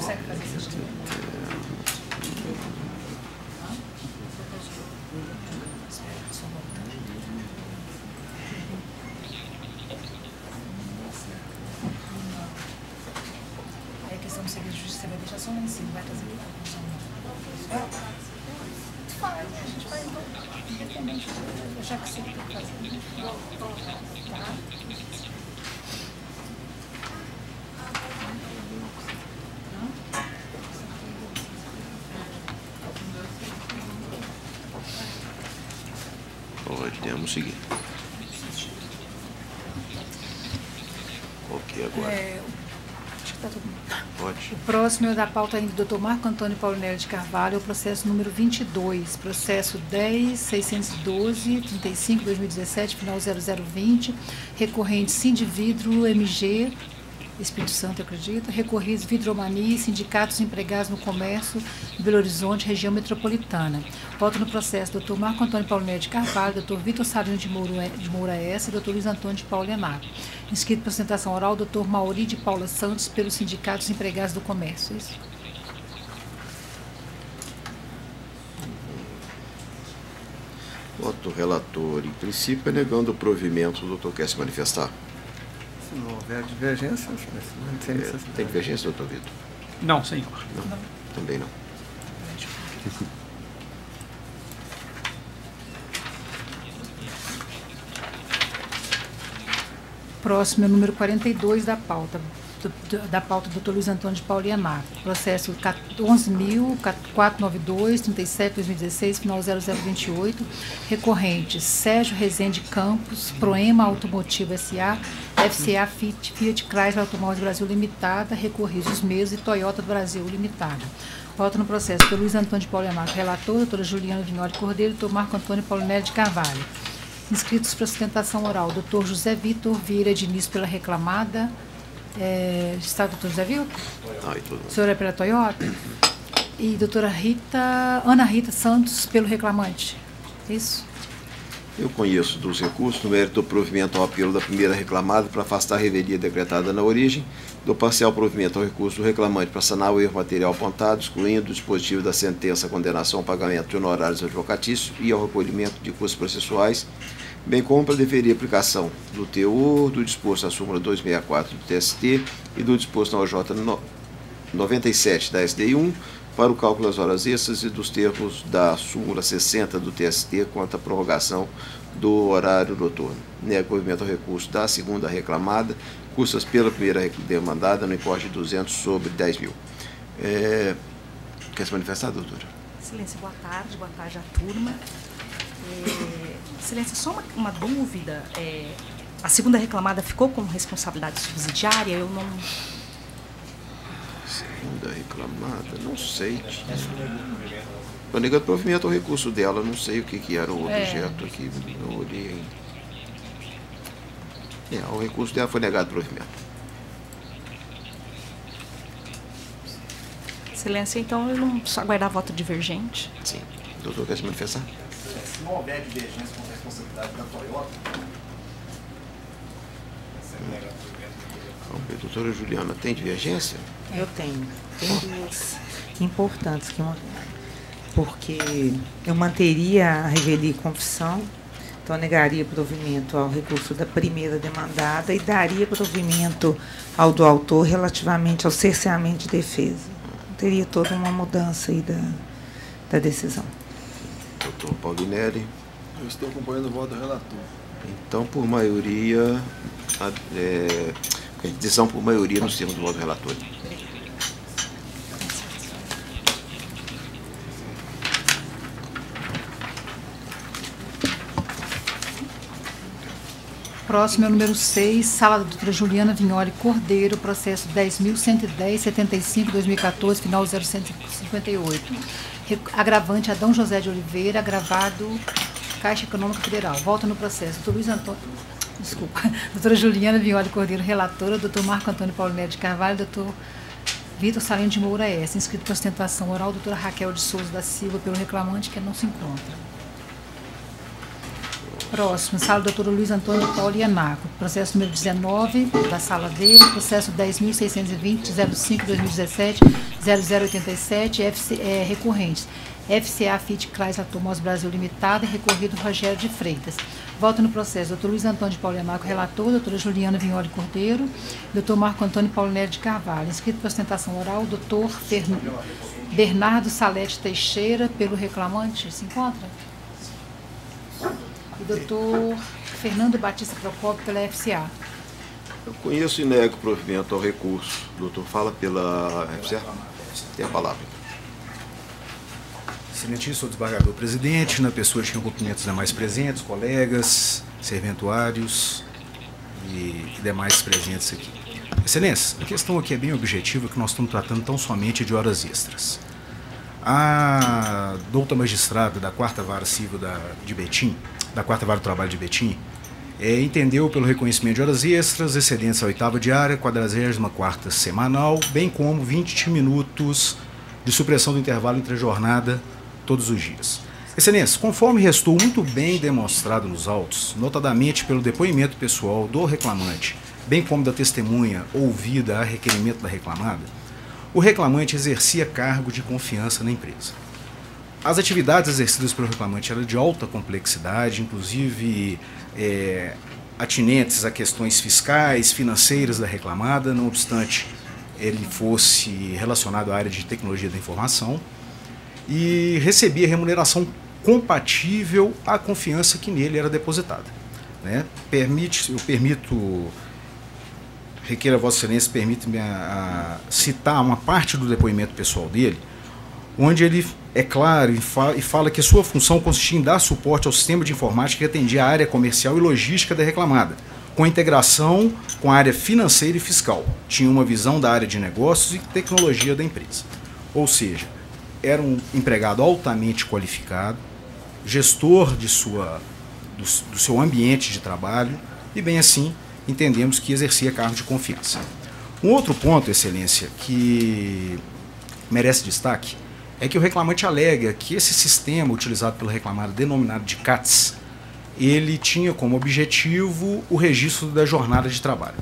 consegue fazer esse instrumento? Aí a questão do segredo de justiça você vai deixar só lá em cima, vai trazer aqui a conclusão. Faz, a gente vai independente, já que você tem que fazer. Tá? Podemos seguir. Ok, agora. Acho que tá todo mundo. Pode. O próximo é da pauta ainda do Dr. Marco Antônio Paulinelli de Carvalho, é o processo número 22, processo 10.612.35/2017, final 0020, recorrente Sindividro MG, Espírito Santo, eu acredito, recorridos Vidromania e sindicatos empregados no comércio de Belo Horizonte, região metropolitana. Voto no processo Dr. Marco Antônio Paulinelli de Carvalho, Dr. Vitor Salino de Moura S. e Dr. Luiz Antônio de Paula Enato. Inscrito para apresentação oral, Dr. Mauri de Paula Santos, pelos sindicatos empregados do comércio. Isso. Voto relator. Em princípio, negando o provimento, o doutor quer se manifestar. Se não houver divergência, não tem necessidade. Tem divergência, doutor Vitor? Não, senhor. Não, também não. Próximo é o número 42 da pauta do Dr. Luiz Antônio de Paula Enato. Processo 11.492.37/2016, final 0028. Recorrentes Sérgio Rezende Campos, Proema Automotivo S.A., FCA Fiat Chrysler Automóveis Brasil Limitada, recorridos os mesmos, e Toyota do Brasil Limitada. Voto no processo do Luiz Antônio de Paula Enato, relator, doutora Juliana Vignoli Cordeiro e doutor Marco Antônio Paulinelli de Carvalho. Inscritos para sustentação oral, doutor José Vitor Vieira Diniz pela reclamada. Está o doutor José Vitor? O senhor é pela Toyota? E doutora Ana Rita Santos pelo reclamante. Isso? Eu conheço dos recursos no mérito do provimento ao apelo da primeira reclamada para afastar a revelia decretada na origem, do parcial provimento ao recurso do reclamante para sanar o erro material apontado, excluindo o dispositivo da sentença, condenação ao pagamento de honorários advocatícios e ao recolhimento de custos processuais, bem como para deferir a aplicação do teor do disposto na súmula 264 do TST e do disposto na OJ 97 da SDI 1 para o cálculo das horas extras e dos termos da súmula 60 do TST quanto à prorrogação do horário noturno. Nego provimento ao recurso da segunda reclamada, custas pela primeira demandada no importe de 200 sobre 10 mil. Quer se manifestar, doutora? Excelência, boa tarde à turma. Excelência, só uma dúvida. A segunda reclamada ficou com responsabilidade subsidiária? Eu não... Segunda reclamada, não sei. Estou negando provimento ao recurso dela, não sei o que era o objeto aqui, não olhei ainda. O recurso dela foi negado provimento. Excelência, então eu não preciso aguardar voto divergente. Sim. O doutor quer se manifestar? Se não houver divergência com a responsabilidade da Toyota, Vamos ver, doutora Juliana, tem divergência? Eu tenho. Tem duas importantes, porque eu manteria a revelia e confissão, então negaria provimento ao recurso da primeira demandada e daria provimento ao do autor relativamente ao cerceamento de defesa. Teria toda uma mudança aí da decisão. Doutor Paulinelli. Eu estou acompanhando o voto do relator. Então, por maioria, decisão por maioria nos termos do voto do relator. Próximo é o número 6, sala da doutora Juliana Vignoli Cordeiro, processo 10.110.75/2014, final 0158. Agravante Adão José de Oliveira, agravado Caixa Econômica Federal. Volta no processo. Doutor Luiz Antônio... Desculpa. Doutora Juliana Vignoli Cordeiro, relatora. Doutor Marco Antônio Paulinelli de Carvalho. Doutor Vitor Salino de Moura S. Inscrito para ostentação oral. Doutora Raquel de Souza da Silva, pelo reclamante, que não se encontra. Próximo, sala do Dr. Luiz Antônio de Paulo Ianaco. Processo número 19, da sala dele. Processo 10.620, 05-2017, 0087, recorrentes. FCA Fit Chrysler Automóveis Brasil Limitada, recorrido Rogério de Freitas. Voto no processo. Dr. Luiz Antônio de Paulo Ianaco, relator. Doutora Juliana Vignoli Cordeiro. Dr. Marco Antônio Paulinelli de Carvalho. Inscrito para ostentação oral, Dr. Bernardo Salete Teixeira, pelo reclamante. Se encontra? E Dr. Fernando Batista Procópio, pela FCA. Eu conheço e nego provimento ao recurso. Doutor, fala pela FCA. Tem a palavra. Excelentíssimo desembargador presidente, na pessoa de quem cumprimento os demais presentes, colegas, serventuários e demais presentes aqui. Excelência, a questão aqui é bem objetiva, que nós estamos tratando tão somente de horas extras. A douta magistrada da 4ª Vara Civil de Betim, da 4ª Vara do Trabalho de Betim, entendeu pelo reconhecimento de horas extras, excedentes à 8ª diária, 44ª semanal, bem como 20 minutos de supressão do intervalo entre a jornada todos os dias. Excelência, conforme restou muito bem demonstrado nos autos, notadamente pelo depoimento pessoal do reclamante, bem como da testemunha ouvida a requerimento da reclamada, o reclamante exercia cargo de confiança na empresa. As atividades exercidas pelo reclamante eram de alta complexidade, inclusive atinentes a questões fiscais, financeiras da reclamada, não obstante ele fosse relacionado à área de tecnologia da informação, e recebia remuneração compatível à confiança que nele era depositada. Né? Requeira a Vossa Excelência, permite-me citar uma parte do depoimento pessoal dele, onde ele é claro e fala que sua função consistia em dar suporte ao sistema de informática que atendia a área comercial e logística da reclamada, com integração com a área financeira e fiscal. Tinha uma visão da área de negócios e tecnologia da empresa. Ou seja, era um empregado altamente qualificado, gestor do seu ambiente de trabalho e, bem assim, entendemos que exercia cargo de confiança. Um outro ponto, Excelência, que merece destaque, é que o reclamante alega que esse sistema utilizado pelo reclamado, denominado de CATS, ele tinha como objetivo o registro da jornada de trabalho.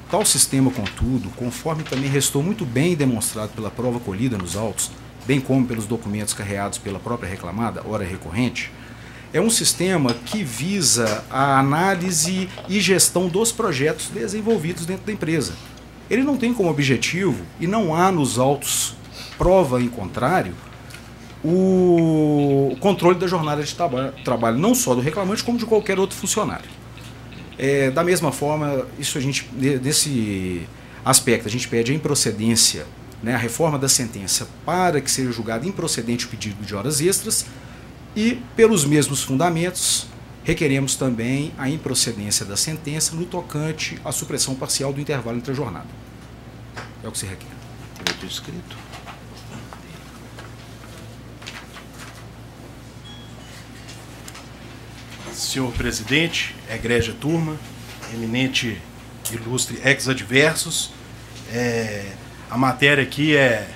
Tal sistema, contudo, conforme também restou muito bem demonstrado pela prova colhida nos autos, bem como pelos documentos carreados pela própria reclamada, ora recorrente, é um sistema que visa a análise e gestão dos projetos desenvolvidos dentro da empresa. Ele não tem como objetivo, e não há nos autos prova em contrário, o controle da jornada de trabalho, não só do reclamante, como de qualquer outro funcionário. Da mesma forma, nesse aspecto, a gente pede a improcedência, né, a reforma da sentença para que seja julgado improcedente o pedido de horas extras e, pelos mesmos fundamentos, requeremos também a improcedência da sentença no tocante à supressão parcial do intervalo entre a jornada. É o que se requer. Muito escrito. Senhor presidente, egrégia turma, eminente, ilustre ex-adversos, a matéria aqui é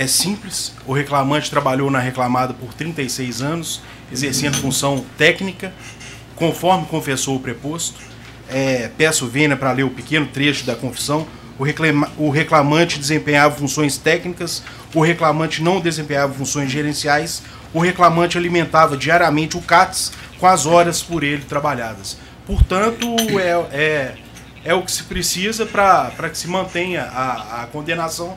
simples. O reclamante trabalhou na reclamada por 36 anos, exercendo função técnica, conforme confessou o preposto. Peço vênia para ler o pequeno trecho da confissão. O reclamante desempenhava funções técnicas, o reclamante não desempenhava funções gerenciais, o reclamante alimentava diariamente o CATS com as horas por ele trabalhadas. Portanto, é o que se precisa para que se mantenha a condenação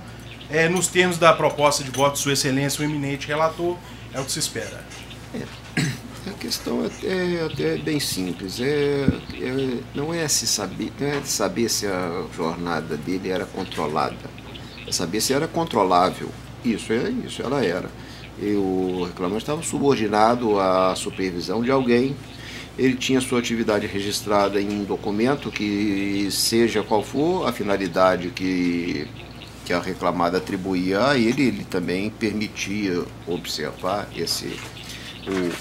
nos termos da proposta de voto de Sua Excelência, o eminente relator, é o que se espera. A questão é até bem simples. Não é saber se a jornada dele era controlada, é saber se era controlável. Isso, ela era. E o reclamante estava subordinado à supervisão de alguém. Ele tinha sua atividade registrada em um documento que, seja qual for a finalidade que a reclamada atribuía a ele também permitia observar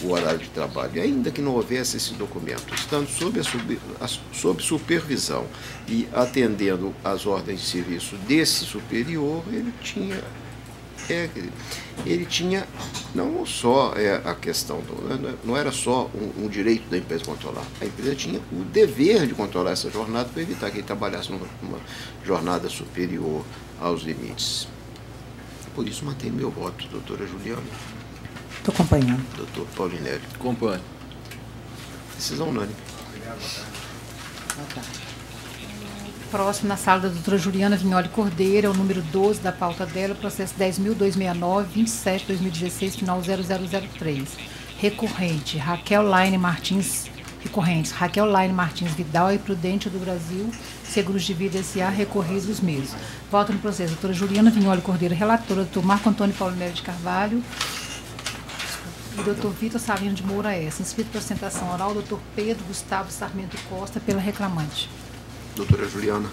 o horário de trabalho. Ainda que não houvesse esse documento, estando sob supervisão e atendendo às ordens de serviço desse superior, ele tinha ele tinha não só a questão, não era só um direito da empresa controlar, a empresa tinha o dever de controlar essa jornada para evitar que ele trabalhasse numa jornada superior aos limites. Por isso mantenho meu voto, doutora Juliana. Estou acompanhando. Doutor Paulinelli. Acompanho. Decisão unânime. Próximo, na sala da doutora Juliana Vignoli Cordeiro, é o número 12 da pauta dela, processo 10.269, 27/2016, final 0003. Recorrente, Raquel Laine Martins, recorrentes, Raquel Laine Martins Vidal e Prudente do Brasil, Seguros de Vida S.A., recorridos os mesmos. Voto no processo, doutora Juliana Vignoli Cordeiro, relatora, doutor Marco Antônio Paulinelli de Carvalho e doutor Vitor Salino de Moura S. Inscrito para sustentação oral, doutor Pedro Gustavo Sarmento Costa, pela reclamante. Doutora Juliana.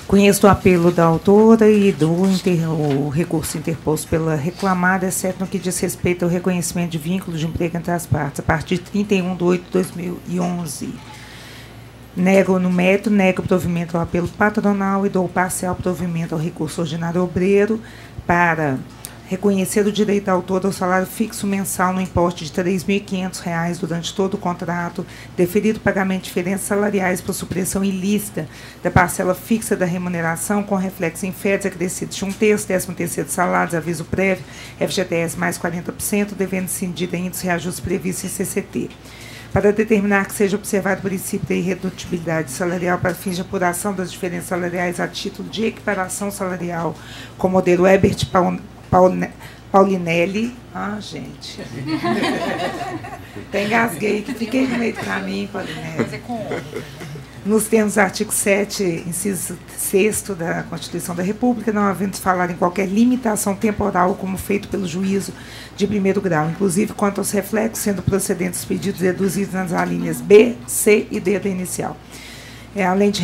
Conheço o apelo da autora e o recurso interposto pela reclamada, exceto no que diz respeito ao reconhecimento de vínculo de emprego entre as partes, a partir de 31/8/2011. Nego no mérito, nego provimento ao apelo patronal e dou parcial provimento ao recurso ordinário obreiro para reconhecer o direito autor ao salário fixo mensal no importe de R$ 3.500 durante todo o contrato, deferido o pagamento de diferenças salariais por supressão ilícita da parcela fixa da remuneração, com reflexo em férias acrescidos de 1/3, 13º salários, aviso prévio, FGTS mais 40%, devendo incidir ainda os reajustes previstos em CCT. Para determinar que seja observado o princípio da irredutibilidade salarial para fins de apuração das diferenças salariais a título de equiparação salarial, com o modelo Herbert Paulinelli. Ah, gente. Até engasguei, que fiquei no meio do caminho, Paulinelli. Nos termos do artigo 7, inciso 6º da Constituição da República, não havendo falado em qualquer limitação temporal como feito pelo juízo de primeiro grau, inclusive quanto aos reflexos, sendo procedentes os pedidos deduzidos nas alíneas B, C e D da inicial. Além de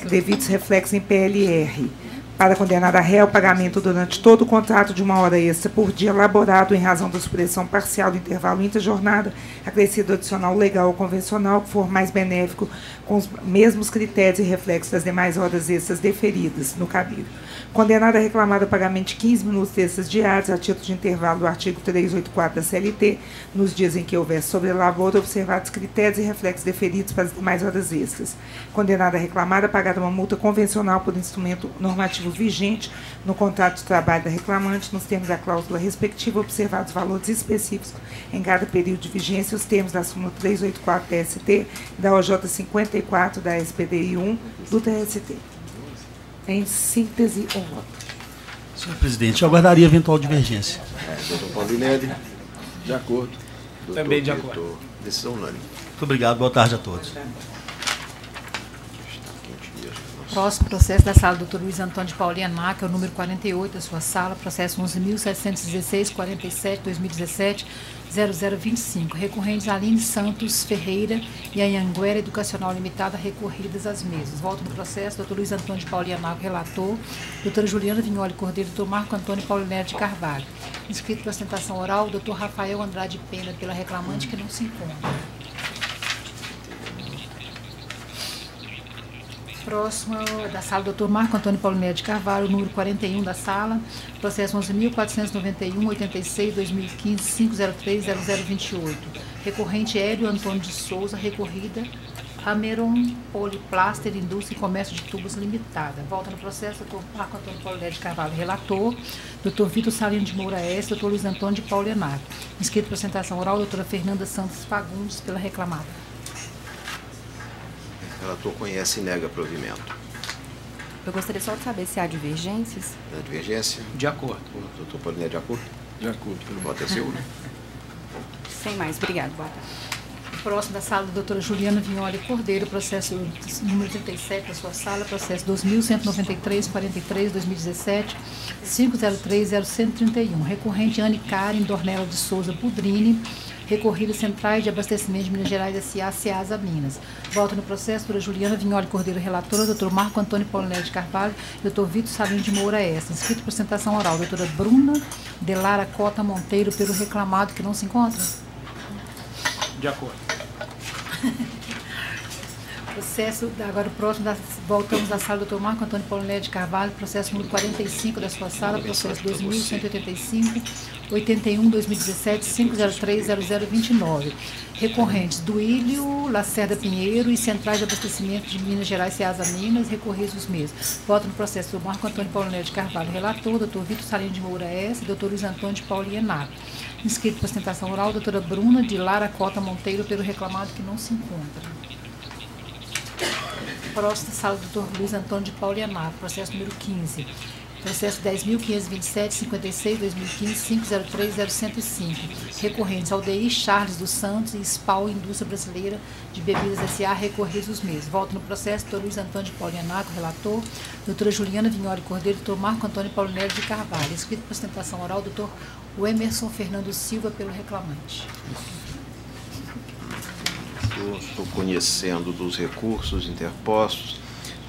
devidos reflexos em PLR, para condenar a réu pagamento durante todo o contrato de 1 hora extra por dia elaborado em razão da supressão parcial do intervalo interjornada, acrescido adicional legal ou convencional, que for mais benéfico, com os mesmos critérios e reflexos das demais horas extras deferidas no cabível. Condenada a reclamada pagamento de 15 minutos extras diários a título de intervalo do artigo 384 da CLT, nos dias em que houver sobrelabor, observados critérios e reflexos deferidos para as demais horas extras. Condenada a reclamada pagar uma multa convencional por instrumento normativo vigente no contrato de trabalho da reclamante, nos termos da cláusula respectiva, observados valores específicos em cada período de vigência, os termos da súmula 384 da ST, da OJ 54 da SPDI 1 do TST. Em síntese, o voto. Senhor presidente, eu aguardaria eventual divergência. Doutor Paulinelli. De acordo. Doutor Também de Vitor. acordo. Decisão unânime. Muito obrigado, boa tarde a todos. Próximo processo da sala do Dr. Luiz Antônio de Paulina Maca, é o número 48 da sua sala, processo 11.716, 47, 2017, 0025. Recorrentes Aline Santos Ferreira e Anhanguera Educacional Limitada, recorridas as mesmas. Voto no processo, Dr. Luiz Antônio de Paulina Maca, relator, doutora Juliana Vignoli Cordeiro, Dr. Marco Antônio Paulinelli de Carvalho. Inscrito para sustentação oral, Dr. Rafael Andrade Pena, pela reclamante, que não se encontra. Próximo da sala, doutor Marco Antônio Paulinelli de Carvalho, número 41 da sala, processo 11.491, 86, 2015, 503, 0028. Recorrente Hélio Antônio de Souza, recorrida Ameron Poliplaster Indústria e Comércio de Tubos Limitada. Volta no processo, doutor Marco Antônio Paulinelli de Carvalho, relator, doutor Vitor Salino de Moura S, doutor Luiz Antônio de Paulinar. Inscrito para apresentação oral, doutora Fernanda Santos Fagundes, pela reclamada. O relator conhece e nega provimento. Eu gostaria só de saber se há divergências. A divergência? De acordo. O doutor Paulinelli, de acordo? De acordo. O voto é seu, né? Sem mais, obrigado. Boa tarde. Próximo da sala, da doutora Juliana Vignoli Cordeiro, processo número 37 da sua sala, processo 2.193, 43, 2017, 503, 0131. Recorrente Anne Karen Dornella de Souza Budrini, recorrida Centrais de Abastecimento de Minas Gerais S.A., Ceasa Minas. Volta no processo, doutora Juliana Vignoli Cordeiro, relatora, doutor Marco Antônio Paulinelli de Carvalho e doutor Vitor Salino de Moura S. Inscrito para apresentação oral, doutora Bruna Delara Cota Monteiro, pelo reclamado, que não se encontra. De acordo. Processo, agora o próximo, voltamos à sala do Dr. Marco Antônio Paulinelli de Carvalho, processo número 45 da sua sala, processo 2185, 81-2017, 503-0029. Recorrentes Duílio, Lacerda Pinheiro e Centrais de Abastecimento de Minas Gerais, Ceasa Minas, recorridos os mesmos. Voto no processo do Marco Antônio Paulinelli de Carvalho, relator, doutor Vitor Salino de Moura S, doutor Luiz Antônio de Paula Enato. Inscrito para sustentação oral, doutora Bruna de Lara Cota Monteiro, pelo reclamado que não se encontra. Próxima sala do Dr. Luiz Antônio de Paula Enato, processo número 15. Processo 10.527, 56, 2015, 503-0105. Recorrentes Aldeir Charles dos Santos e SPAL Indústria Brasileira de Bebidas S.A., recorridos os mesmos. Voto no processo, Dr. Luiz Antônio de Paula Enato, relator, doutora Juliana Vignoli Cordeiro, Dr. Marco Antônio Paulinelli de Carvalho. Escrito para sustentação oral, Dr. Emerson Fernando Silva, pelo reclamante. Estou conhecendo dos recursos interpostos,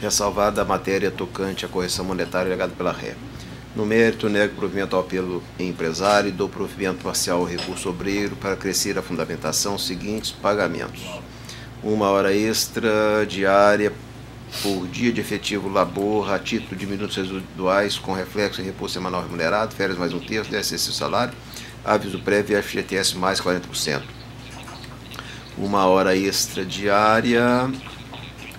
ressalvada a matéria tocante à correção monetária alegada pela ré. No mérito, nego provimento ao apelo empresário e dou provimento parcial ao recurso obreiro para crescer a fundamentação seguintes pagamentos: 1 hora extra diária por dia de efetivo labor a título de minutos residuais com reflexo em repouso semanal remunerado, férias mais 1/3, 10 salário, aviso prévio e FGTS mais 40%. 1 hora extra diária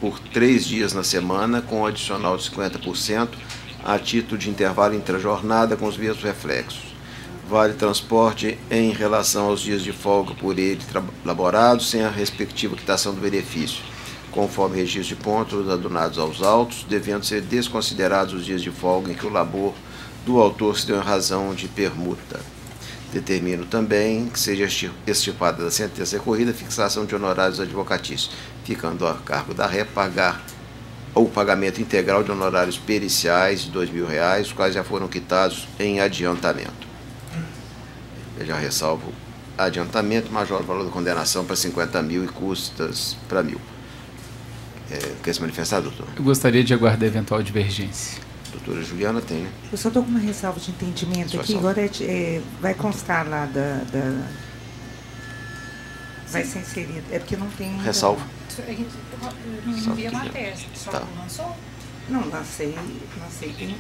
por 3 dias na semana, com adicional de 50%, a título de intervalo intrajornada com os mesmos reflexos. Vale transporte em relação aos dias de folga por ele elaborados, sem a respectiva quitação do benefício, conforme registro de pontos adunados aos autos, devendo ser desconsiderados os dias de folga em que o labor do autor se deu em razão de permuta. Determino também que seja extirpada da sentença recorrida a fixação de honorários advocatícios, ficando a cargo da ré pagar o pagamento integral de honorários periciais de R$ 2.000, os quais já foram quitados em adiantamento. Eu já ressalvo adiantamento, major o valor da condenação para 50 mil e custas para 1.000. Quer se manifestar, doutor? Eu gostaria de aguardar eventual divergência. Doutora Juliana tem, né? Eu só estou com uma ressalva de entendimento aqui. Agora vai constar lá vai ser inserido. É porque não tem... Ressalva. Não envia matéria, só tá. Lançou? Não, lancei tem um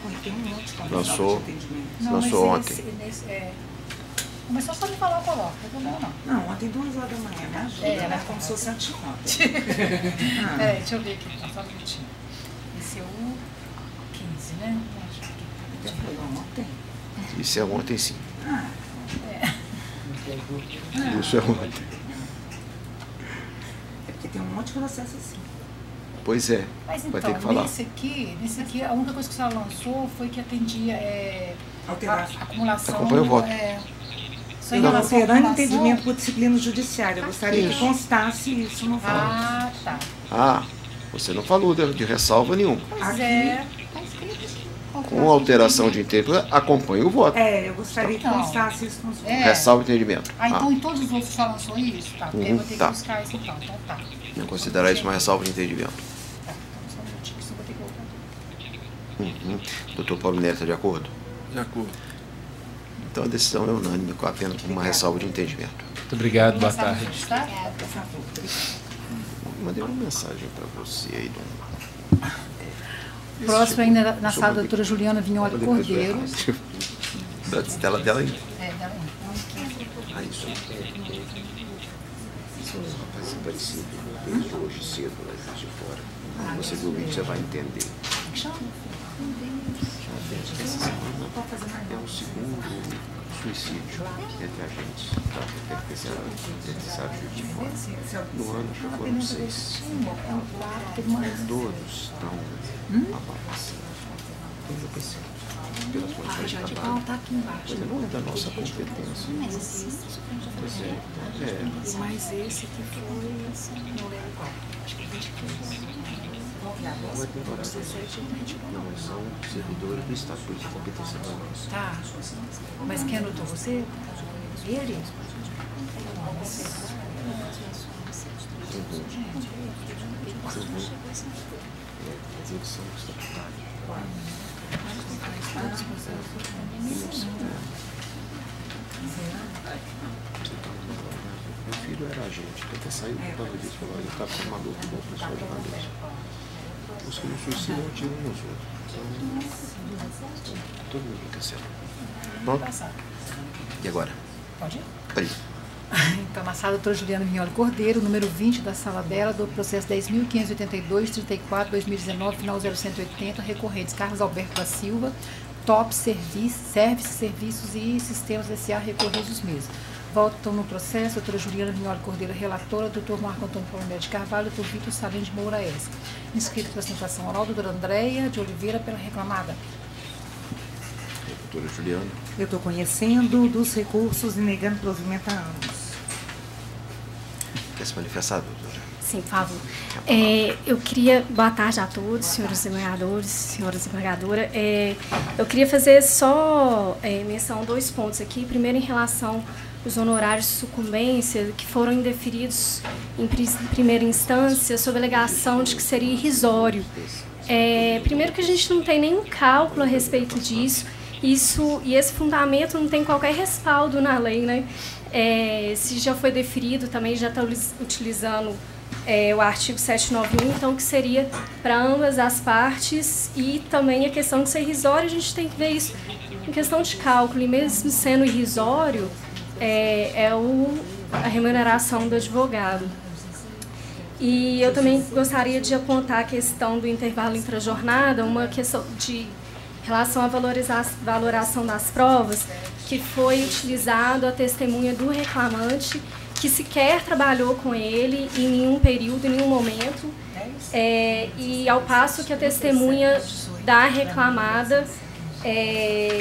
monte de lançou de entendimento. Lançou ontem. Mas só me falar, coloca, não. Não, ontem 2 horas da manhã, me ajuda. Ela como se fosse anteontem. Deixa eu ver aqui, só um minutinho. Esse é o 15, né? Já foi ontem? Isso é ontem, sim. Isso é ontem. É porque tem um monte de processo assim. Pois é. Mas então, vai ter que falar. nesse aqui, a única coisa que a senhora lançou foi que atendia a acumulação. Acompanha o voto. Alterando entendimento por disciplina judiciária. Eu gostaria que constasse isso no voto. Tá. Você não falou de ressalva nenhuma. Pois é. Com alteração de entendimento, acompanha o voto. Eu gostaria que constasse isso no voto. Ressalva o entendimento. Então em todos os outros que ela lançou isso? Tá. Porque eu vou ter que buscar isso então. Então tá. Não considerar isso uma ressalva de entendimento. Tá. Então só um minutinho, isso eu vou ter que voltar. Doutor Paulo Neto, está de acordo? De acordo. Então a decisão é unânime, com apenas uma ressalva de entendimento. Muito obrigado, boa tarde. Mandei uma mensagem para você aí, dona. Próximo ainda na sala da doutora Juliana Vignoli Cordeiro. Dela ainda. Dela ainda. Isso. Vai ser parecido. Desde hoje cedo, lá de fora. Você viu o vídeo, você vai entender. Essa semana é o segundo suicídio entre agentes da penitenciária de fora. No ano já foram 6. Todos estão abalados. Eu pensei, pelas condições de trabalho. Mas não é da nossa competência. Mas esse que foi, não lembro qual. Acho que 2015. Não são servidores do Estatuto de Competência da nossa. Tá. Mas quem anotou você? Ele? Eles são estatutários. Meu filho era agente, ele até saiu por causa disso. Falou, ele está com maluco igual o pessoal de Madeira. Os que não suicidam atiram nos outros. Então, todo mundo quer ser. Bom? E agora? Pode ir? Pode ir. Então, na sala, doutora Juliana Mignoli Cordeiro, número 20 da sala dela, do processo 10.582, 34, 2019, final 0180, recorrentes Carlos Alberto da Silva, Top Serviços e Sistemas S.A. recorridos os mesmos. Votam no processo, doutora Juliana Mignoli Cordeiro, relatora, doutor Marco Antônio Paulo de Carvalho, doutor Vitor Salim de Moura S. Inscrito para apresentação oral, doutora Andréia de Oliveira, pela reclamada. Doutora Juliana. Eu estou conhecendo dos recursos e negando provimento há anos. Quer se manifestar, doutora? Sim, por favor. Eu queria... Boa tarde a todos, senhores desembargadores, senhoras desembargadoras. Eu queria fazer só menção a 2 pontos aqui. Primeiro, em relação aos honorários de sucumbência que foram indeferidos em primeira instância sob a alegação de que seria irrisório. Primeiro que a gente não tem nenhum cálculo a respeito disso. E esse fundamento não tem qualquer respaldo na lei, né? Se já foi deferido, também já está utilizando o artigo 791, então que seria para ambas as partes, e também a questão de ser irrisório, a gente tem que ver isso em questão de cálculo, e mesmo sendo irrisório, a remuneração do advogado. E eu também gostaria de apontar a questão do intervalo intrajornada, uma questão de relação à valoração das provas, que foi utilizado a testemunha do reclamante, que sequer trabalhou com ele em nenhum período, em nenhum momento, e ao passo que a testemunha da reclamada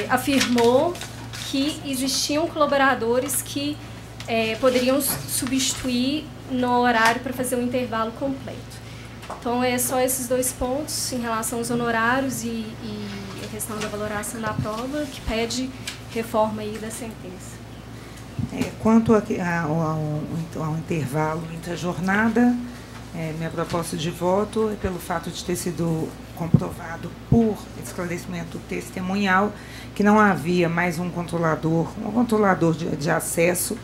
afirmou que existiam colaboradores que poderiam substituir no horário para fazer um intervalo completo. Então, é só esses 2 pontos em relação aos honorários e a questão da valoração da prova, que pede reforma aí da sentença. Quanto ao intervalo intrajornada, minha proposta de voto é pelo fato de ter sido comprovado por esclarecimento testemunhal que não havia mais um controlador de acesso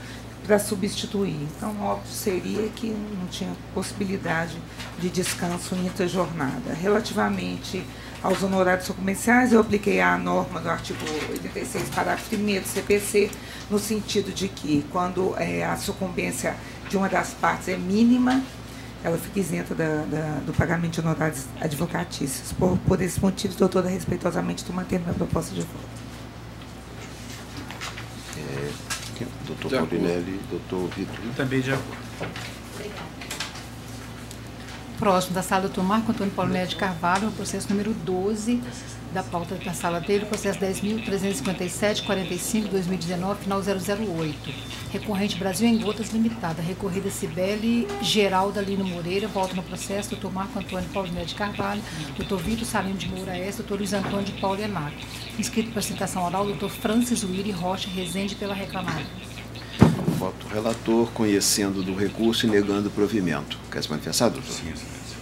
para substituir. Então, óbvio seria que não tinha possibilidade de descanso intrajornada. Relativamente aos honorários sucumbenciais, eu apliquei a norma do artigo 86, parágrafo 1º do CPC, no sentido de que, quando a sucumbência de uma das partes é mínima, ela fica isenta do pagamento de honorários advocatícios. Por esses motivos, doutora, respeitosamente, estou mantendo minha proposta de voto. Doutor Paulinelli, doutor Vitor. Também de acordo. Próximo da sala, doutor Marco Antônio Paulinelli de Carvalho, o processo número 12 da pauta da sala dele, processo 10.357, 45, 2019, final 008. Recorrente Brasil em Gotas Limitada. Recorrida Cibele Geralda Lino Moreira. Volta no processo, doutor Marco Antônio Paulinelli de Carvalho, doutor Vitor Salim de Moura S, doutor Luiz Antônio de Paulo Enac. Inscrito para apresentação oral, doutor Francis Luíri Rocha Rezende, pela reclamada. Voto relator, conhecendo do recurso e negando o provimento. Quer se manifestar, doutor? Sim, excelência.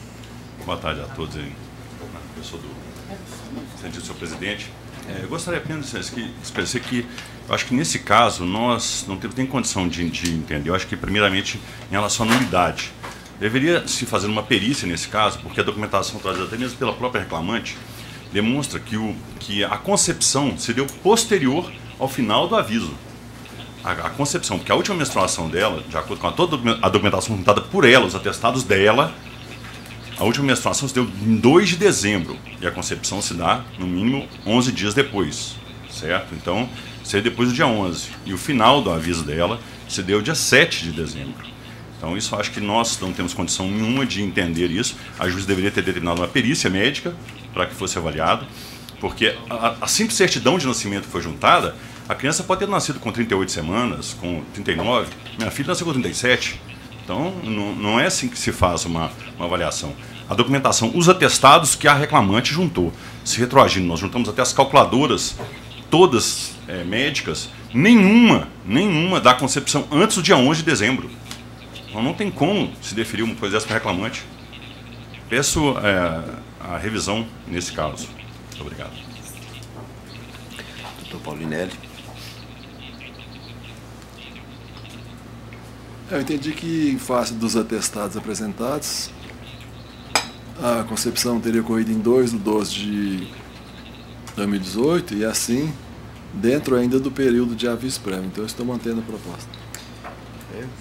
Boa tarde a todos aí. Eu sou do senhor presidente. Eu gostaria apenas de esclarecer que eu acho que nesse caso nós não temos nem condição de entender. Eu acho que, primeiramente, em relação à nulidade, deveria se fazer uma perícia nesse caso, porque a documentação trazida até mesmo pela própria reclamante demonstra que a concepção se deu posterior ao final do aviso. A concepção, porque a última menstruação dela, de acordo com toda a documentação juntada por ela, os atestados dela, a última menstruação se deu em 2 de dezembro e a concepção se dá, no mínimo, 11 dias depois, certo? Então, seria depois do dia 11. E o final do aviso dela se deu dia 7 de dezembro. Então, isso acho que nós não temos condição nenhuma de entender isso. A juíza deveria ter determinado uma perícia médica para que fosse avaliado, porque a simples certidão de nascimento que foi juntada, a criança pode ter nascido com 38 semanas, com 39, minha filha nasceu com 37. Então, não é assim que se faz uma avaliação. A documentação, os atestados que a reclamante juntou, se retroagindo, nós juntamos até as calculadoras, todas médicas, nenhuma da concepção antes do dia 11 de dezembro. Então, não tem como se deferir uma coisa dessa para a reclamante. Peço a revisão nesse caso. Muito obrigado. Doutor Paulinelli. Eu entendi que, em face dos atestados apresentados, a concepção teria ocorrido em 2/12 de 2018 e, assim, dentro ainda do período de aviso prévio. Então, eu estou mantendo a proposta.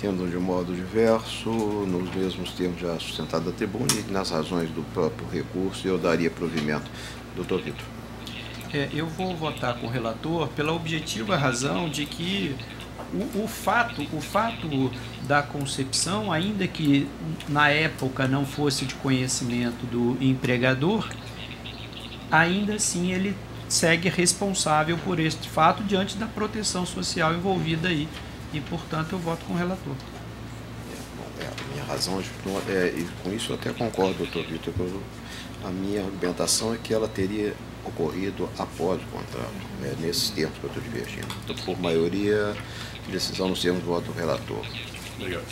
Tendo de modo diverso, nos mesmos termos já sustentados da tribuna e nas razões do próprio recurso, eu daria provimento. Doutor Vitor. Eu vou votar com o relator pela objetiva razão de que o fato da concepção, ainda que na época não fosse de conhecimento do empregador, ainda assim ele segue responsável por este fato diante da proteção social envolvida aí. E, portanto, eu voto com o relator. A minha razão, e com isso eu até concordo, doutor Vitor, a minha argumentação é que ela teria ocorrido após o contrato, nesses termos que eu estou divergindo. Então, por maioria, decisão nos termos do voto do relator. Obrigado.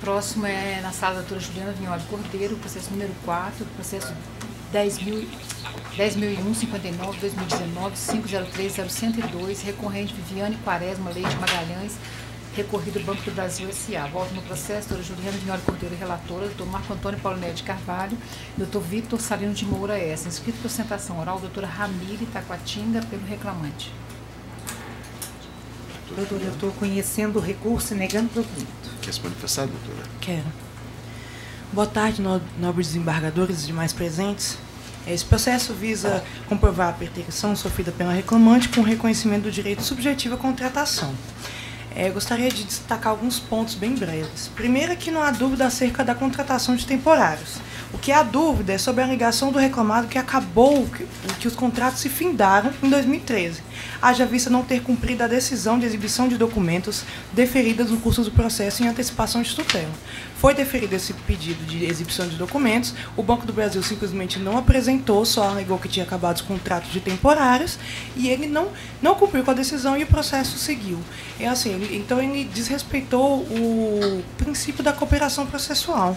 Próximo é na sala da doutora Juliana Vignoli Cordeiro, processo número 4, processo 10.001, 59, 2019, 503.0102, recorrente Viviane Quaresma Leite Magalhães, recorrido Banco do Brasil S.A. Voto no processo, doutora Juliana Vignoli Cordeiro, relatora, doutor Marco Antônio Paulinete de Carvalho, doutor Victor Salino de Moura S. Inscrito por sustentação oral, doutora Ramile Taquatinga, pelo reclamante. Doutora, eu estou conhecendo o recurso e negando provimento. Quer se manifestar, doutora? Quero. Boa tarde, nobres desembargadores e demais presentes. Esse processo visa comprovar a perseguição sofrida pela reclamante com reconhecimento do direito subjetivo à contratação. Gostaria de destacar alguns pontos bem breves. Primeiro é que não há dúvida acerca da contratação de temporários. O que há dúvida é sobre a alegação do reclamado que os contratos se findaram em 2013, haja vista não ter cumprido a decisão de exibição de documentos deferidas no curso do processo em antecipação de tutela. Foi deferido esse pedido de exibição de documentos, o Banco do Brasil simplesmente não apresentou, só alegou que tinha acabado os contratos de temporários e ele não cumpriu com a decisão e o processo seguiu. Então ele desrespeitou o princípio da cooperação processual.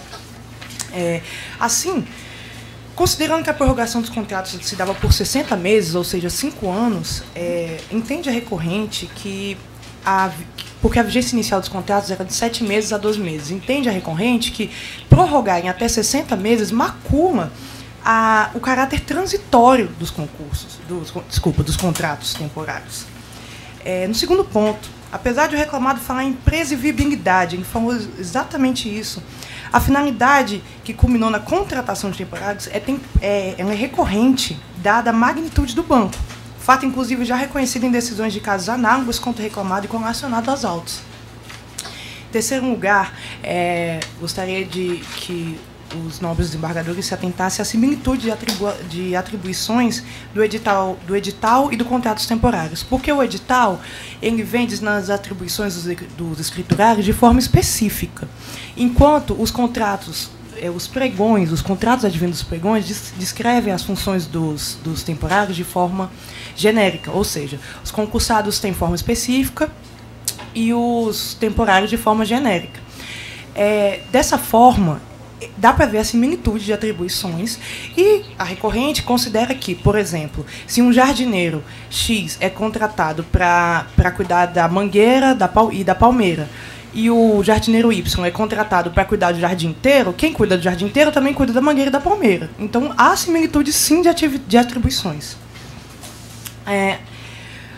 Considerando que a prorrogação dos contratos se dava por 60 meses, ou seja, 5 anos, entende a recorrente que, porque a vigência inicial dos contratos era de 7 meses a 12 meses, entende a recorrente que prorrogar em até 60 meses macula o caráter transitório dos dos contratos temporários. No segundo ponto, apesar de o reclamado falar em previsibilidade, ele falou exatamente isso. A finalidade que culminou na contratação de temporários ela é recorrente, dada a magnitude do banco. Fato, inclusive, já reconhecido em decisões de casos análogos contra o reclamado e correlacionado aos autos. Em terceiro lugar, gostaria de que os nobres desembargadores se atentassem à similitude de atribuições do edital e do contratos temporários. Porque o edital ele vem nas atribuições dos escriturários de forma específica, enquanto os contratos, os contratos advindos dos pregões descrevem as funções dos temporários de forma genérica, ou seja, os concursados têm forma específica e os temporários de forma genérica. Dessa forma, dá para ver a similitude de atribuições e a recorrente considera que, por exemplo, se um jardineiro X é contratado para cuidar da mangueira e da palmeira e o jardineiro Y é contratado para cuidar do jardim inteiro, quem cuida do jardim inteiro também cuida da mangueira e da palmeira. Então, há similitude, sim, de atribuições.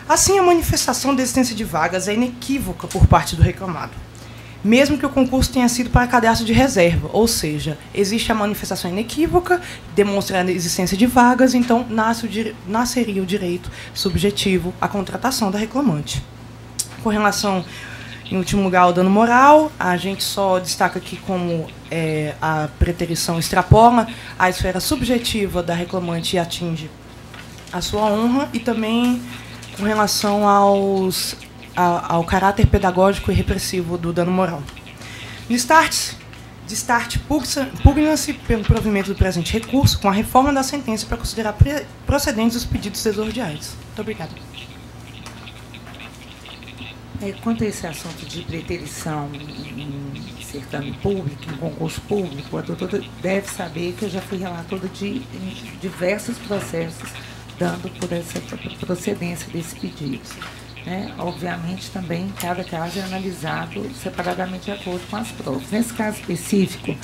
Assim, a manifestação da existência de vagas é inequívoca por parte do reclamado, mesmo que o concurso tenha sido para cadastro de reserva, ou seja, existe a manifestação inequívoca, demonstrando a existência de vagas, então nasceria o direito subjetivo à contratação da reclamante. Com relação, em último lugar, ao dano moral, a gente só destaca aqui como a preterição extrapola a esfera subjetiva da reclamante e atinge a sua honra, e também com relação ao caráter pedagógico e repressivo do dano moral. No destarte pugna-se pelo provimento do presente recurso com a reforma da sentença para considerar procedentes os pedidos desordiais. Muito obrigada. Quanto a esse assunto de preterição em certame público, em concurso público, a doutora deve saber que eu já fui relatora de diversos processos dando por essa procedência desse pedido. né? Obviamente, também, cada caso é analisado separadamente de acordo com as provas. Nesse caso específico,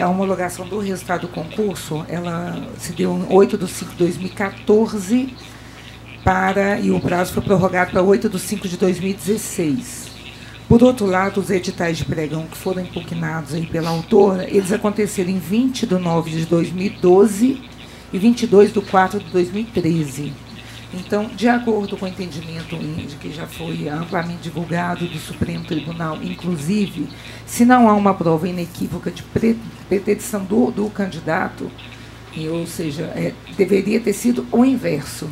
a homologação do resultado do concurso, ela se deu em 8/5/2014, e o prazo foi prorrogado para 8/5/2016. Por outro lado, os editais de pregão que foram impugnados aí pela autora, eles aconteceram em 20/9/2012 e 22/4/2013. Então, de acordo com o entendimento que já foi amplamente divulgado do Supremo Tribunal, inclusive, se não há uma prova inequívoca de pretensão do candidato, ou seja, deveria ter sido o inverso.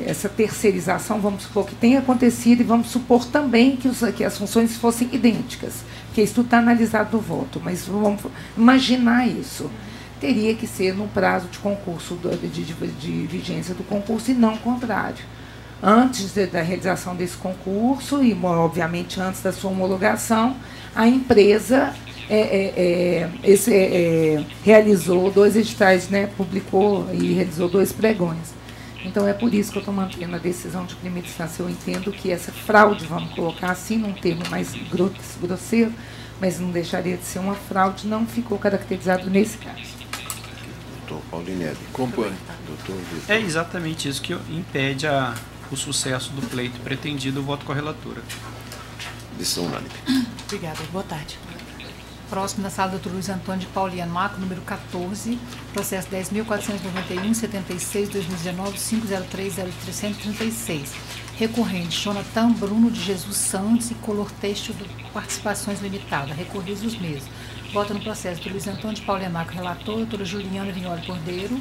Essa terceirização, vamos supor que tenha acontecido, e vamos supor também que as funções fossem idênticas, porque isso tudo está analisado no voto, mas vamos imaginar isso. Teria que ser no prazo de concurso, de vigência do concurso, e não o contrário. Antes da realização desse concurso, e obviamente antes da sua homologação, a empresa realizou 2 editais, né, publicou e realizou 2 pregões. Então, é por isso que eu estou mantendo a decisão de primeira instância. Eu entendo que essa fraude, vamos colocar assim, num termo mais grosseiro, mas não deixaria de ser uma fraude, não ficou caracterizado nesse caso. Doutor Paulinelli. Acompanhe. Doutor Vitor. É exatamente isso que impede o sucesso do pleito pretendido, o voto com a relatora. Decisão unânime. Obrigada. Boa tarde. Próximo, na sala, doutor Luiz Antônio de Pauliano Marco, número 14, processo 10.491-76-2019-503-0336. Recorrente, Jonathan Bruno de Jesus Santos e Color Têxtil de Participações Limitada. Recorridos os mesmos. Vota no processo do Luiz Antônio de Pauliano Marco, relator, doutora Juliana Vignoli Cordeiro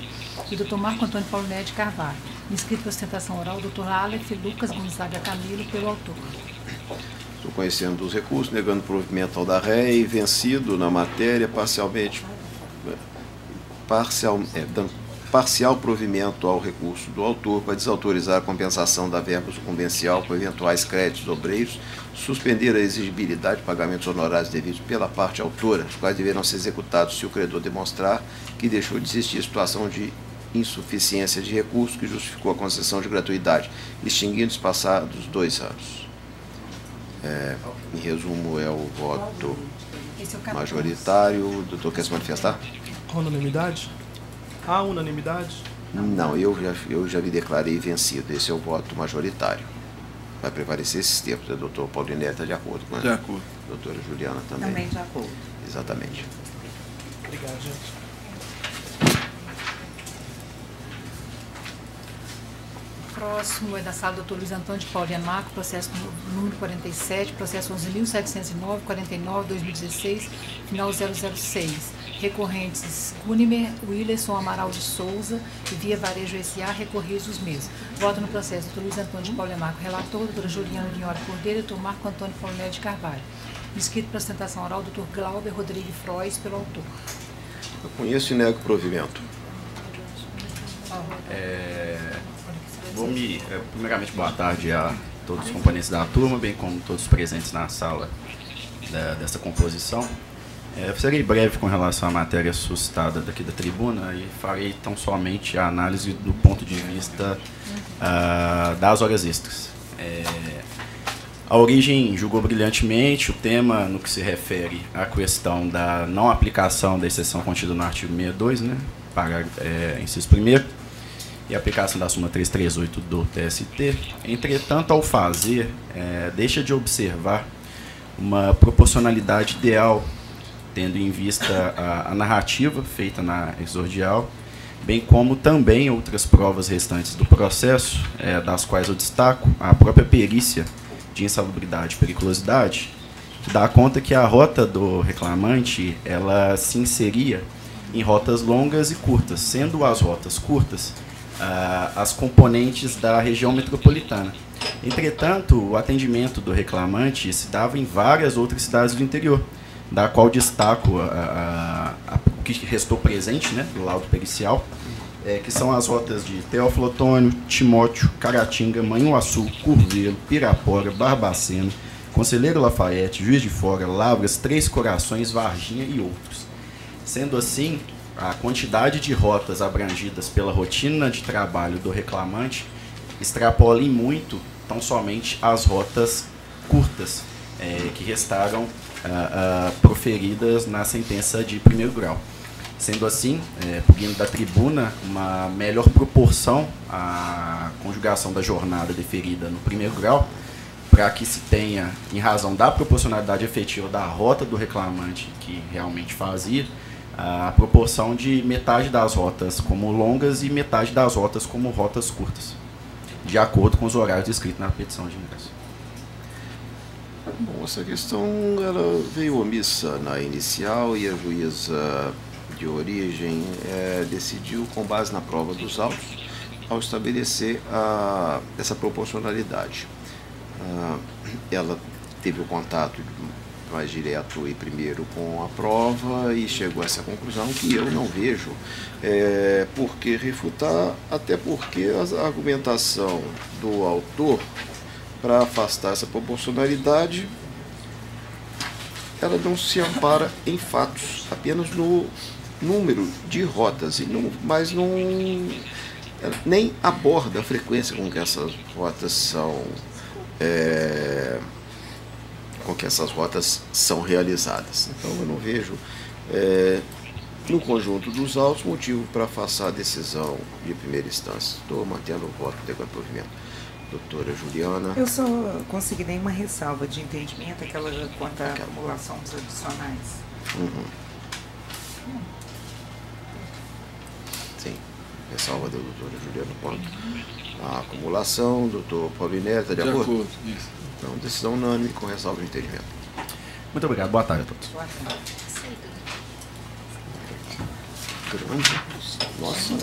e doutor Marco Antônio Paulinelli de Carvalho. Inscrito para sustentação oral, doutor Aleph Lucas Gonzaga Camilo, pelo autor. Estou conhecendo dos recursos, negando provimento ao da ré e vencido na matéria, dando parcial provimento ao recurso do autor para desautorizar a compensação da verba sucumbencial por eventuais créditos obreiros, suspender a exigibilidade de pagamentos honorários devidos pela parte autora, os quais deverão ser executados se o credor demonstrar que deixou de existir situação de insuficiência de recurso que justificou a concessão de gratuidade, extinguindo-se passados 2 anos. Em resumo, é o voto majoritário. O doutor quer se manifestar? Unanimidade? Há unanimidade? Não, eu já me declarei vencido. Esse é o voto majoritário. Vai prevalecer esses termos. O doutor Paulinelli está de acordo com a doutora Juliana também. Também de acordo. Exatamente. Obrigado, gente. Próximo é da sala do Dr. Luiz Antônio de Pauliano Marco, processo número 47, processo 11.709/49/2016, final 006. Recorrentes Cunimer, Willerson Amaral de Souza e Via Varejo S.A., recorridos os mesmos. Voto no processo do Dr. Luiz Antônio de Pauliano Marco, relator, doutora Juliana Vignoli Cordeiro e doutor Marco Antônio Paulinelli de Carvalho. Inscrito para sustentação oral, doutor Glauber Rodrigues Frois, pelo autor. Eu conheço e nego o provimento. Primeiramente, boa tarde a todos os componentes da turma, bem como todos os presentes na sala dessa composição. Serei breve com relação à matéria suscitada daqui da tribuna e farei tão somente a análise do ponto de vista das horas extras. A origem julgou brilhantemente o tema no que se refere à questão da não aplicação da exceção contida no artigo 62, né, inciso 1º, e a aplicação da súmula 338 do TST. Entretanto, ao fazer, deixa de observar uma proporcionalidade ideal, tendo em vista a narrativa feita na exordial, bem como também outras provas restantes do processo, das quais eu destaco a própria perícia de insalubridade e periculosidade, que dá conta que a rota do reclamante ela se inseria em rotas longas e curtas, sendo as rotas curtas as componentes da região metropolitana. Entretanto, o atendimento do reclamante se dava em várias outras cidades do interior, da qual destaco o que restou presente, né, do laudo pericial, que são as rotas de Teófilo Otônio, Timóteo, Caratinga, Manhuaçu, Curvelo, Pirapora, Barbacena, Conselheiro Lafayette, Juiz de Fora, Lavras, Três Corações, Varginha e outros. Sendo assim, a quantidade de rotas abrangidas pela rotina de trabalho do reclamante extrapolem muito tão somente as rotas curtas que restaram proferidas na sentença de primeiro grau. Sendo assim, pedindo da tribuna uma melhor proporção à conjugação da jornada deferida no primeiro grau, para que se tenha, em razão da proporcionalidade efetiva da rota do reclamante que realmente fazia, a proporção de metade das rotas como longas e metade das rotas como rotas curtas, de acordo com os horários descritos na petição de ingresso. Bom, essa questão ela veio omissa na inicial e a juíza de origem decidiu, com base na prova dos autos, ao estabelecer essa proporcionalidade. Ela teve o contato mais direto e primeiro com a prova e chegou a essa conclusão que eu não vejo por que refutar, até porque a argumentação do autor para afastar essa proporcionalidade, ela não se ampara em fatos, apenas no número de rotas, mas não, nem aborda a frequência com que essas rotas são realizadas. Então eu não vejo no conjunto dos autos motivo para afastar a decisão de primeira instância. Estou mantendo o voto de provimento. Doutora Juliana. Eu só considerei uma ressalva de entendimento, aquela quanto à acumulação dos adicionais. Sim, ressalva da doutora Juliana quanto à acumulação. Doutor Paulinelli, está de acordo? Isso. Então, decisão unânime com ressalva de entendimento. Muito obrigado. Boa tarde a todos. Boa tarde. Nossa.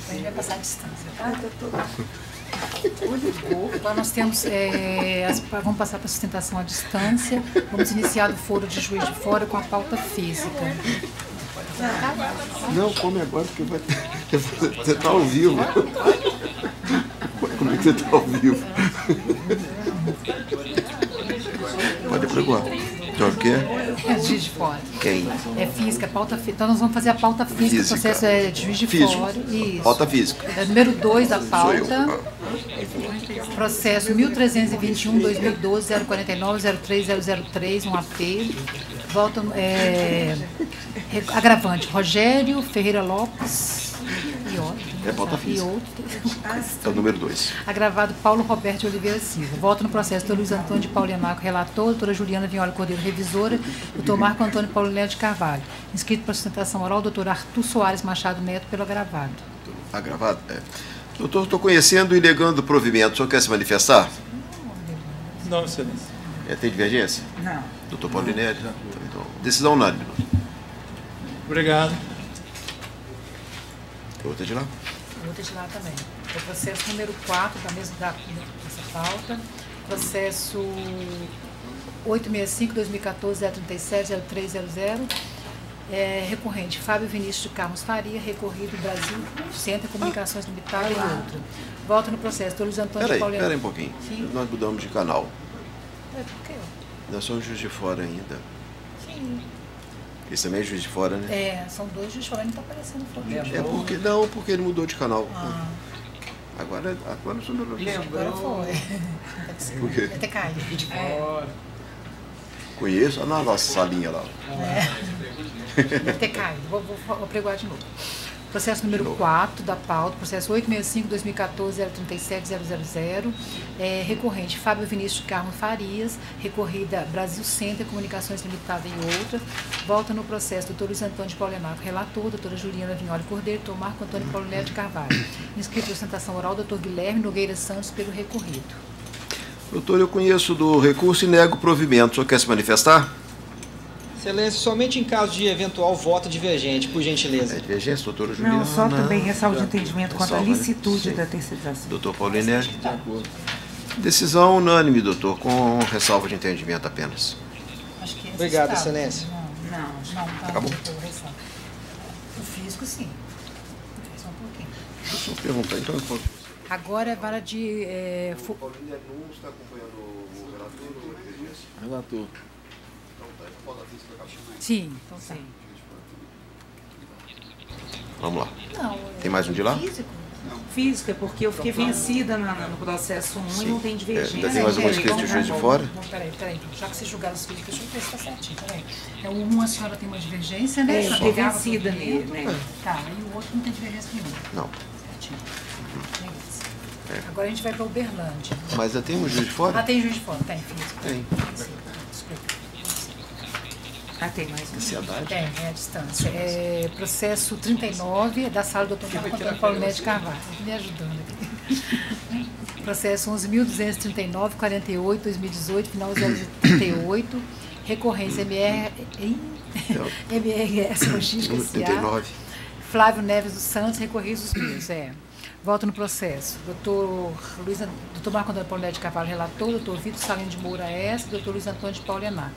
Vai passar a distância, tá? Agora nós temos, vamos passar para a sustentação à distância. Vamos iniciar do foro de Juiz de Fora com a pauta física. Não, come agora porque você está ao vivo. Como é que você está ao vivo? Pode apregoar. Então o quê? Juiz de Fora. Quem? É física, pauta física. Então nós vamos fazer a pauta física. O processo é de Juiz de Fora. Isso. Pauta física. Número 2 da pauta. Processo 1321-2012-049-03003, um AP. Volta, agravante, Rogério Ferreira Lopes e outro. É pauta física. É o número 2. Agravado Paulo Roberto de Oliveira Silva. Volta no processo do Luiz Antônio de Paulianaco, relator, doutora Juliana Vinhola Cordeiro, revisora, doutor Marco Antônio Paulinelli de Carvalho. Inscrito para sustentação oral, doutor Arthur Soares Machado Neto, pelo agravado. Agravado? Doutor, estou conhecendo e negando o provimento. O senhor quer se manifestar? Não, excelência. Tem divergência? Não. Doutor Paulinelli? Então, decisão unânime. Obrigado. Outra de lá? Outra de lá também. O processo número 4 da mesma dessa pauta. Processo 865-2014-037-0300. Recorrente Fábio Vinícius de Carlos Faria, recorrido Brasil Centro de Comunicações Limitada e outra. Volta no processo do Luiz Antônio Pauliano. Espera aí um pouquinho. Sim. Nós mudamos de canal. Por quê? Nós somos Juiz de Fora ainda. Sim. Esse também é Juiz de Fora, né? São dois Juiz de Fora, não está aparecendo foto. Porque ele mudou de canal. Agora nós somos Juiz de Fora. Agora foi. Por quê? Vai ter caído. Conheço a nossa salinha lá. Deve ter caído. Vou pregoar de novo. Processo número 4 da pauta, processo 865-2014-037-000, recorrente Fábio Vinícius de Carmo Farias, recorrida Brasil Centro Comunicações Limitada e outra. Volta no processo doutor Luiz Antônio de Paulianaco, relator, doutora Juliana Vinhola Cordeiro, doutor Marco Antônio Paulinelli de Carvalho. Inscrito em sustentação oral, doutor Guilherme Nogueira Santos, pelo recorrido. Doutor, eu conheço do recurso e nego o provimento. O senhor quer se manifestar? Excelência, somente em caso de eventual voto divergente, por gentileza. Divergência, doutora Juliana? Não, só também ressalva de entendimento quanto à licitude da terceirização. Doutor Paulinelli? De acordo. Decisão unânime, doutor, com ressalva de entendimento apenas. Acho que obrigado, excelência. Não. Acabou? O físico, sim. Só um pouquinho. Deixa eu perguntar, então eu posso... Agora é vara de... O Paulinelli não está acompanhando o relator ou intervenção? Relator. Sim, então sim. Vamos lá. Tem mais um de lá? Físico? Física, porque eu fiquei vencida no processo 1 e não tem divergência. Ainda tem mais alguma escrita de juiz de fora? Peraí. Já que vocês julgaram os físicos, deixa eu ver se está certinho. Peraí. O 1 a senhora tem uma divergência, né? Eu fiquei vencida nele, né? Tá, e o outro não tem divergência nenhuma. Não. Certinho. Beleza. Agora a gente vai para Uberlândia. Mas já tem um juiz de fora? Ah, tem juiz de fora, tem físico. Tem. Desculpa. Tem mais. Ansiedade? Tem, é a distância. Processo 39, da sala do Dr. Marco Antônio Paulo Médio Carvalho. Me ajudando aqui. Processo 11.239, 48, 2018, final 038. Recorrência MRS Logística S.A. Flávio Neves dos Santos, recorrido suspenso. Voto no processo. Dr. Marco Antônio Paulo Médio Carvalho, relator. Dr. Vitor Salino de Moura S. Dr. Luiz Antônio de Paulo Enar.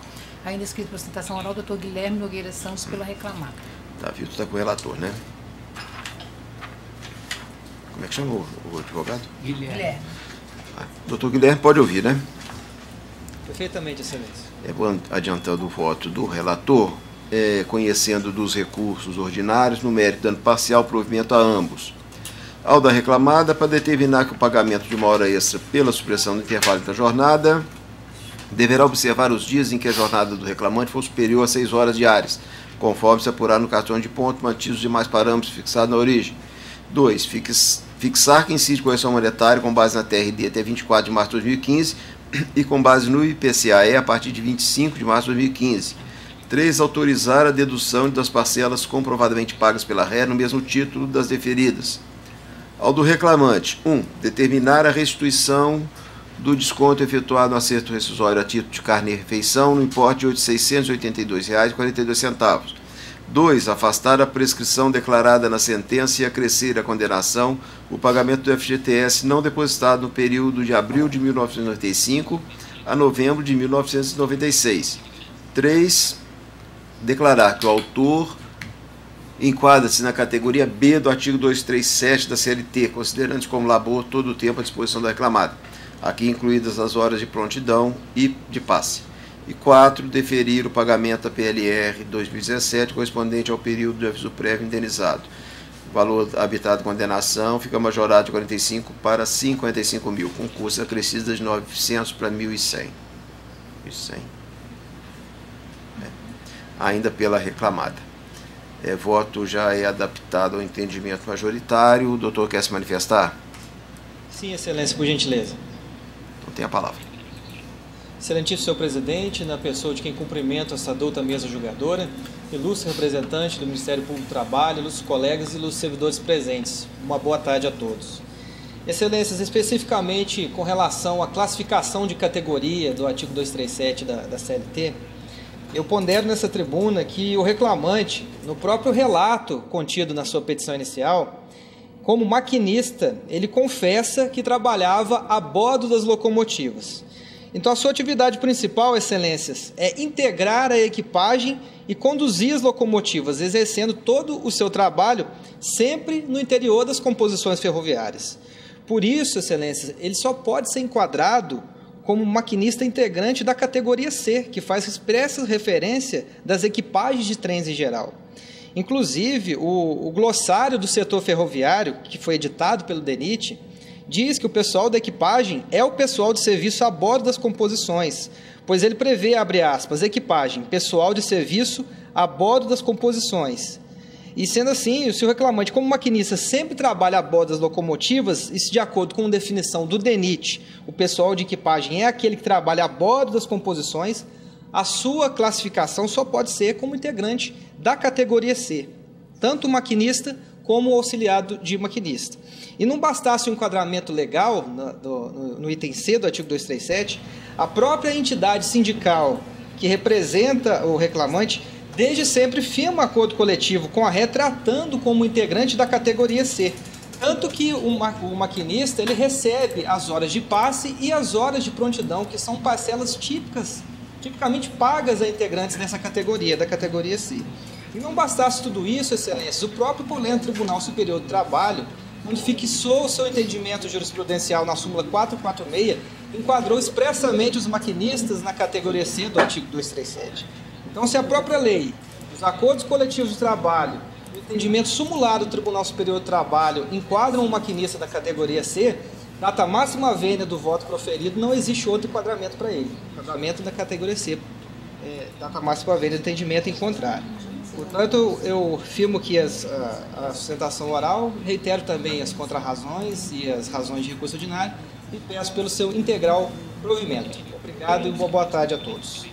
Ainda escrito para sustentação oral, Dr. Guilherme Nogueira Santos, pela reclamada. Tá, Vitor está com o relator, né? Como é que chama o advogado? Guilherme. Doutor Guilherme, pode ouvir, né? Perfeitamente, excelência. Adiantando o voto do relator, conhecendo dos recursos ordinários, no mérito dando parcial provimento a ambos. Ao da reclamada, para determinar que o pagamento de uma hora extra pela supressão do intervalo da jornada deverá observar os dias em que a jornada do reclamante for superior a 6 horas diárias, conforme se apurar no cartão de ponto, mantidos os demais parâmetros fixados na origem. 2. Fixar que incide correção monetária com base na TRD até 24 de março de 2015 e com base no IPCA-E a partir de 25 de março de 2015. 3. Autorizar a dedução das parcelas comprovadamente pagas pela ré no mesmo título das deferidas. Ao do reclamante, 1. Determinar a restituição do desconto efetuado no acerto rescisório a título de carnê-refeição no importe de R$ 682,42. 2. Afastar a prescrição declarada na sentença e acrescer a condenação o pagamento do FGTS não depositado no período de abril de 1995 a novembro de 1996. 3. Declarar que o autor enquadra-se na categoria B do artigo 237 da CLT, considerando-se como labor todo o tempo à disposição do reclamado, aqui incluídas as horas de prontidão e de passe. E 4. Deferir o pagamento da PLR 2017 correspondente ao período de aviso prévio indenizado. O valor habitado de condenação fica majorado de 45 para 55 mil, com custos acrescidos de 900 para 1.100. 1.100. Ainda pela reclamada. Voto já é adaptado ao entendimento majoritário. O doutor quer se manifestar? Sim, excelência, por gentileza. Então tem a palavra. Excelentíssimo senhor presidente, na pessoa de quem cumprimento essa douta mesa julgadora, ilustre representante do Ministério Público do Trabalho, ilustres colegas e ilustres servidores presentes. Uma boa tarde a todos. Excelências, especificamente com relação à classificação de categoria do artigo 237 da CLT, eu pondero nessa tribuna que o reclamante, no próprio relato contido na sua petição inicial, como maquinista, ele confessa que trabalhava a bordo das locomotivas. Então, a sua atividade principal, excelências, é integrar a equipagem e conduzir as locomotivas, exercendo todo o seu trabalho sempre no interior das composições ferroviárias. Por isso, excelências, ele só pode ser enquadrado como maquinista integrante da categoria C, que faz expressa referência das equipagens de trens em geral. Inclusive, o glossário do setor ferroviário, que foi editado pelo DENIT, diz que o pessoal da equipagem é o pessoal de serviço a bordo das composições, pois ele prevê, abre aspas, equipagem, pessoal de serviço a bordo das composições. E sendo assim, se o reclamante, como maquinista, sempre trabalha a bordo das locomotivas, isso de acordo com a definição do DENIT, o pessoal de equipagem é aquele que trabalha a bordo das composições, a sua classificação só pode ser como integrante da categoria C, tanto o maquinista como o auxiliado de maquinista. E não bastasse o enquadramento legal no item C do artigo 237, a própria entidade sindical que representa o reclamante desde sempre firma acordo coletivo com a ré, tratando como integrante da categoria C. Tanto que o maquinista ele recebe as horas de passe e as horas de prontidão, que são parcelas tipicamente pagas a integrantes dessa categoria, da categoria C. E não bastasse tudo isso, excelências, o próprio Polêmico Tribunal Superior do Trabalho, onde fixou o seu entendimento jurisprudencial na súmula 446, enquadrou expressamente os maquinistas na categoria C do artigo 237. Então, se a própria lei, os acordos coletivos de trabalho e entendimento sumulado do Tribunal Superior do Trabalho enquadram um maquinista da categoria C, data máxima vênia do voto proferido, não existe outro enquadramento para ele. Enquadramento da categoria C, data máxima vênia do entendimento em contrário. Portanto, eu firmo aqui a sustentação oral, reitero também as contrarrazões e as razões de recurso ordinário e peço pelo seu integral provimento. Obrigado e boa tarde a todos.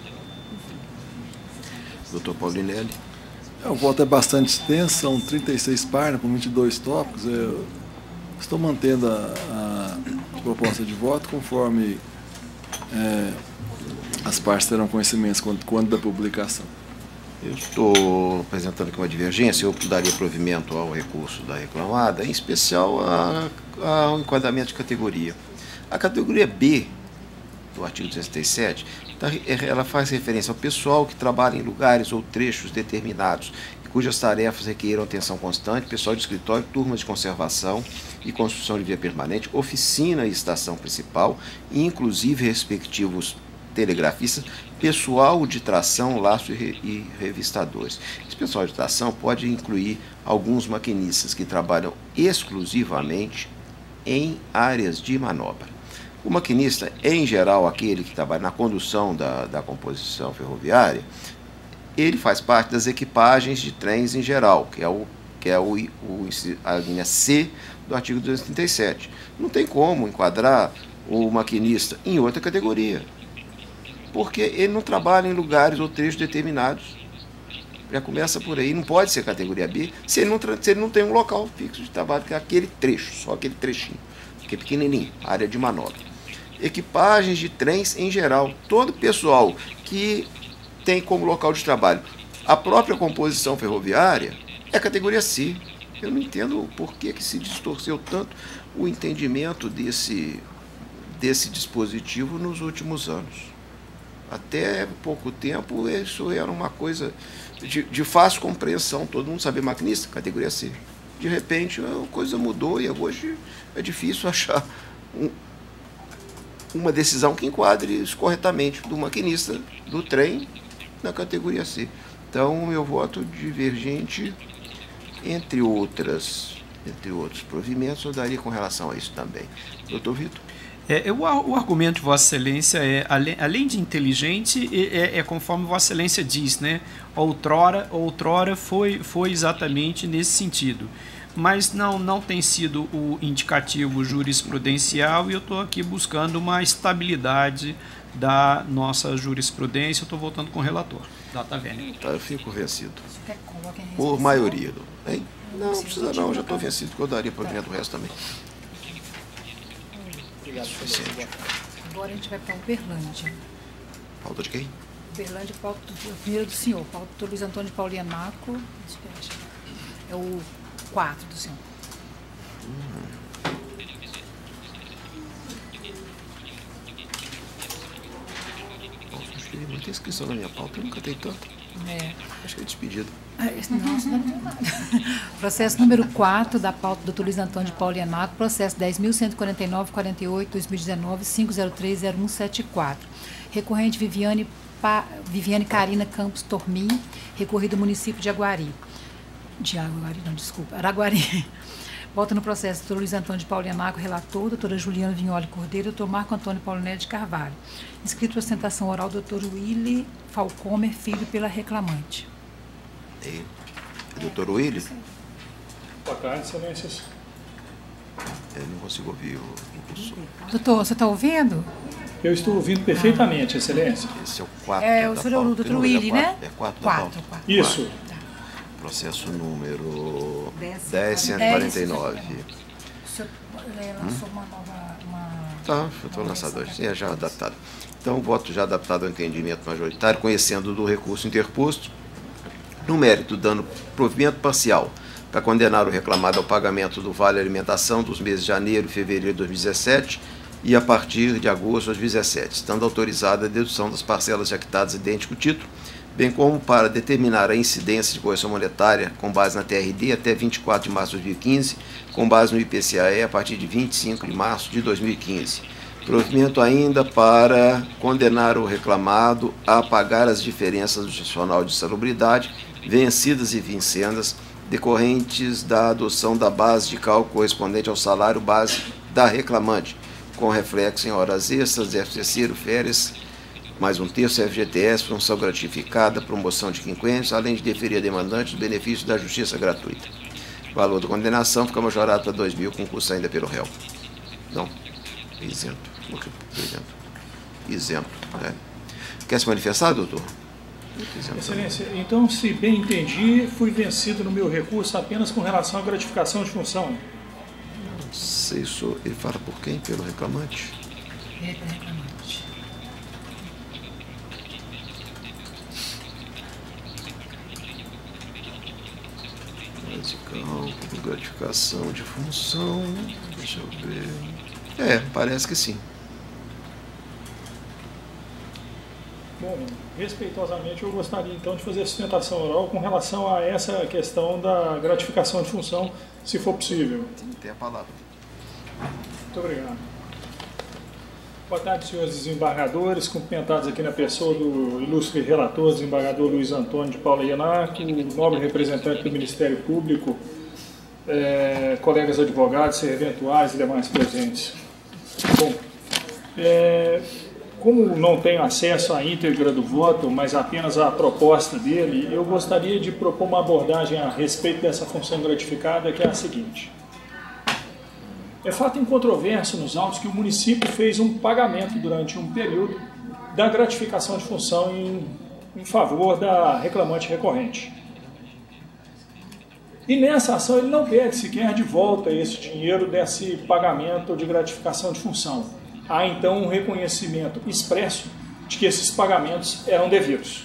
Doutor Paulinelli. O voto é bastante extenso, são 36 páginas com 22 tópicos. Eu estou mantendo a proposta de voto conforme as partes terão conhecimentos quando da publicação. Eu estou apresentando aqui uma divergência. Eu daria provimento ao recurso da reclamada, em especial ao enquadramento de categoria. A categoria B do artigo 237, ela faz referência ao pessoal que trabalha em lugares ou trechos determinados, cujas tarefas requeram atenção constante, pessoal de escritório, turmas de conservação e construção de via permanente, oficina e estação principal, e inclusive respectivos telegrafistas, pessoal de tração, laço e revistadores. Esse pessoal de tração pode incluir alguns maquinistas que trabalham exclusivamente em áreas de manobra. O maquinista, em geral, aquele que trabalha na condução da composição ferroviária, ele faz parte das equipagens de trens em geral, que é a linha C do artigo 237. Não tem como enquadrar o maquinista em outra categoria, porque ele não trabalha em lugares ou trechos determinados. Já começa por aí, não pode ser categoria B se ele não tem um local fixo de trabalho, que é aquele trecho, só aquele trechinho, que é pequenininho, área de manobra. Equipagens de trens em geral, todo pessoal que tem como local de trabalho a própria composição ferroviária é categoria C. Eu não entendo por que se distorceu tanto o entendimento desse dispositivo nos últimos anos. Até pouco tempo isso era uma coisa de fácil compreensão, todo mundo sabia maquinista, categoria C. De repente a coisa mudou e hoje é difícil achar uma decisão que enquadre isso corretamente do maquinista do trem na categoria C. Então eu voto divergente, entre outros provimentos, eu daria com relação a isso também. Doutor Vitor? O argumento de Vossa Excelência além de inteligente, conforme Vossa Excelência diz, né? Outrora foi exatamente nesse sentido. Mas não tem sido o indicativo jurisprudencial e eu estou aqui buscando uma estabilidade da nossa jurisprudência. Eu estou voltando com o relator. Data vênia. Eu fico vencido. Por maioria. Hein? Não precisa não, já estou vencido, porque eu daria provimento do resto também. Obrigado, presidente. Agora a gente vai para Uberlândia. Pauta de quem? Uberlândia, pauta primeiro do senhor, pauta do Luiz Antônio Paulianaco. É o 4 do senhor. Muita inscrição na minha pauta, eu nunca tenho tanto. Acho que é despedido. Não tem nada. Processo número 4 da pauta do Dr. Luiz Antônio de Paulianaco, processo 10.149.48-2019-5030174. Recorrente Viviane Carina Campos Tormin, recorrido município de Araguari. Volta no processo Dr. Luiz Antônio de Paulianaco, relator, doutora Juliana Vignoli Cordeiro, doutor Marco Antônio Paulinelli de Carvalho. Inscrito para sustentação oral, doutor Willy Falcomer, filho, pela reclamante. Doutor Willy? Boa tarde, excelências. Eu não consigo ouvir o impulsor. Doutor, você está ouvindo? Eu estou ouvindo perfeitamente, excelência. Esse é o 4 o senhor é o doutor Willy, né? É 4 da pauta. Isso. Processo número 10.149. O senhor lançou uma nova... Tá, eu estou lançado hoje. É já adaptado. Então, o voto já adaptado ao entendimento majoritário, conhecendo do recurso interposto, no mérito, dando provimento parcial para condenar o reclamado ao pagamento do vale alimentação dos meses de janeiro e fevereiro de 2017 e a partir de agosto de 2017, estando autorizada a dedução das parcelas jactadas idêntico título, bem como para determinar a incidência de correção monetária com base na TRD até 24 de março de 2015, com base no IPCAE a partir de 25 de março de 2015. Provimento ainda para condenar o reclamado a pagar as diferenças do adicional de salubridade, vencidas e vincendas, decorrentes da adoção da base de cálculo correspondente ao salário base da reclamante, com reflexo em horas extras, FCC, férias, mais um terço, FGTS, função gratificada, promoção de quinquênios, além de deferir a demandante o benefício da justiça gratuita. O valor da condenação fica majorado para 2.000, concurso ainda pelo réu. Não, isento. Isento. Né? Quer se manifestar, doutor? Excelência, então, se bem entendi, fui vencido no meu recurso apenas com relação à gratificação de função. Não sei, ele fala por quem? Pelo reclamante? É, pelo reclamante. Base de cálculo, gratificação de função, deixa eu ver. Parece que sim. Bom, respeitosamente, eu gostaria então de fazer a sustentação oral com relação a essa questão da gratificação de função, se for possível. Tem a palavra. Muito obrigado. Boa tarde, senhores desembargadores, cumprimentados aqui na pessoa do ilustre relator, desembargador Luiz Antônio de Paula Ianac, nobre representante do Ministério Público, colegas advogados, serventuais e demais presentes. Bom, como não tenho acesso à íntegra do voto, mas apenas à proposta dele, eu gostaria de propor uma abordagem a respeito dessa função gratificada, que é a seguinte. É fato incontroverso nos autos que o município fez um pagamento durante um período da gratificação de função em favor da reclamante recorrente. E nessa ação ele não pede sequer de volta esse dinheiro desse pagamento de gratificação de função. Há então um reconhecimento expresso de que esses pagamentos eram devidos.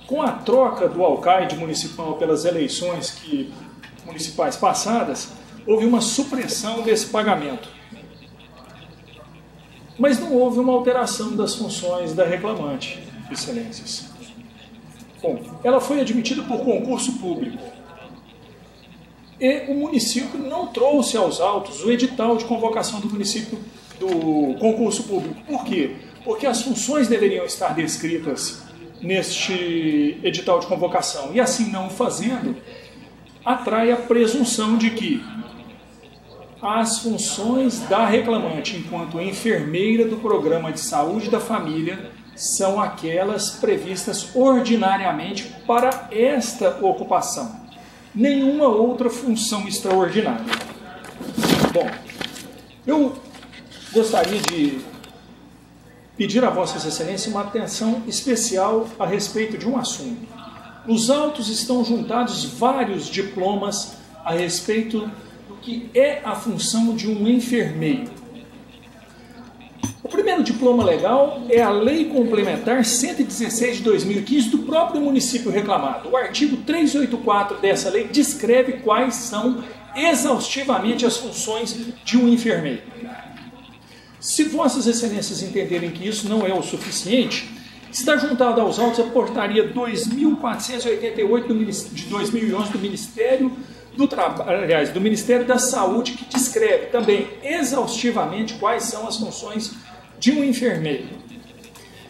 Com a troca do alcaide municipal pelas eleições municipais passadas, houve uma supressão desse pagamento. Mas não houve uma alteração das funções da reclamante, excelências. Bom, ela foi admitida por concurso público. E o município não trouxe aos autos o edital de convocação do município do concurso público. Por quê? Porque as funções deveriam estar descritas neste edital de convocação. E assim não fazendo, atrai a presunção de que as funções da reclamante enquanto enfermeira do programa de saúde da família são aquelas previstas ordinariamente para esta ocupação. Nenhuma outra função extraordinária. Bom, eu gostaria de pedir a Vossas Excelências uma atenção especial a respeito de um assunto. Nos autos estão juntados vários diplomas a respeito do que é a função de um enfermeiro. O primeiro diploma legal é a Lei Complementar 116 de 2015 do próprio município reclamado. O artigo 384 dessa lei descreve quais são exaustivamente as funções de um enfermeiro. Se Vossas Excelências entenderem que isso não é o suficiente, está juntado aos autos a portaria 2488 de 2011 do Ministério do Ministério da Saúde, que descreve também exaustivamente quais são as funções de um enfermeiro.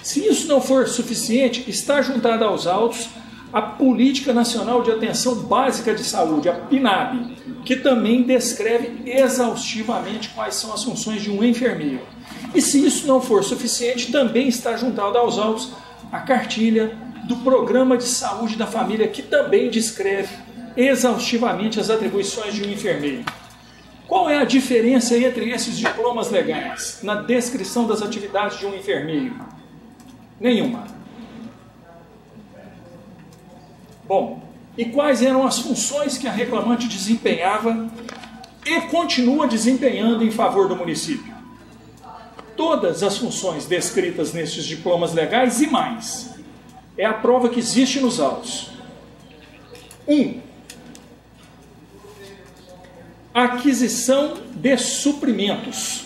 Se isso não for suficiente, está juntada aos autos a Política Nacional de Atenção Básica de Saúde, a PNAB, que também descreve exaustivamente quais são as funções de um enfermeiro. E se isso não for suficiente, também está juntada aos autos a cartilha do Programa de Saúde da Família, que também descreve exaustivamente as atribuições de um enfermeiro. Qual é a diferença entre esses diplomas legais na descrição das atividades de um enfermeiro? Nenhuma. Bom, e quais eram as funções que a reclamante desempenhava e continua desempenhando em favor do município? Todas as funções descritas nesses diplomas legais e mais. É a prova que existe nos autos. 1. Aquisição de suprimentos.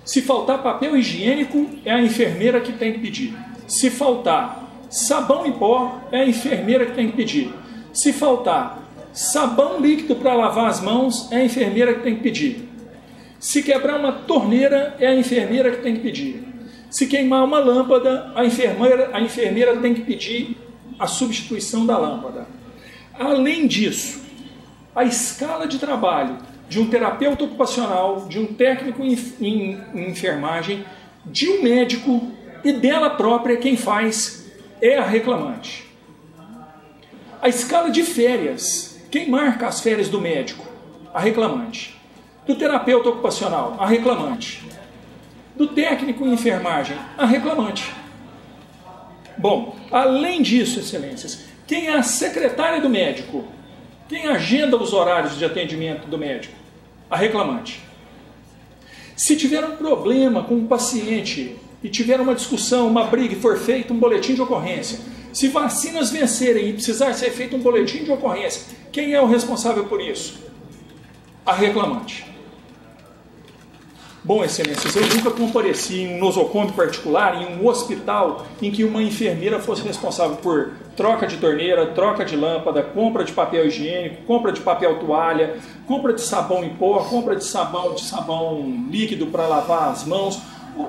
Se faltar papel higiênico, é a enfermeira que tem que pedir. Se faltar sabão em pó, é a enfermeira que tem que pedir. Se faltar sabão líquido para lavar as mãos, é a enfermeira que tem que pedir. Se quebrar uma torneira, é a enfermeira que tem que pedir. Se queimar uma lâmpada, a enfermeira tem que pedir a substituição da lâmpada. Além disso, a escala de trabalho de um terapeuta ocupacional, de um técnico em enfermagem, de um médico e dela própria, quem faz é a reclamante. A escala de férias, quem marca as férias do médico? A reclamante. Do terapeuta ocupacional, a reclamante. Do técnico em enfermagem, a reclamante. Bom, além disso, excelências, quem é a secretária do médico? Quem agenda os horários de atendimento do médico? A reclamante. Se tiver um problema com um paciente e tiver uma discussão, uma briga e for feito um boletim de ocorrência, se vacinas vencerem e precisar ser feito um boletim de ocorrência, quem é o responsável por isso? A reclamante. Bom, excelências, eu nunca compareci em um nosocômio particular, em um hospital, em que uma enfermeira fosse responsável por troca de torneira, troca de lâmpada, compra de papel higiênico, compra de papel toalha, compra de sabão em pó, compra de sabão líquido para lavar as mãos.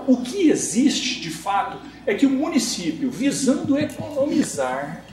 O que existe, de fato, é que o município, visando economizar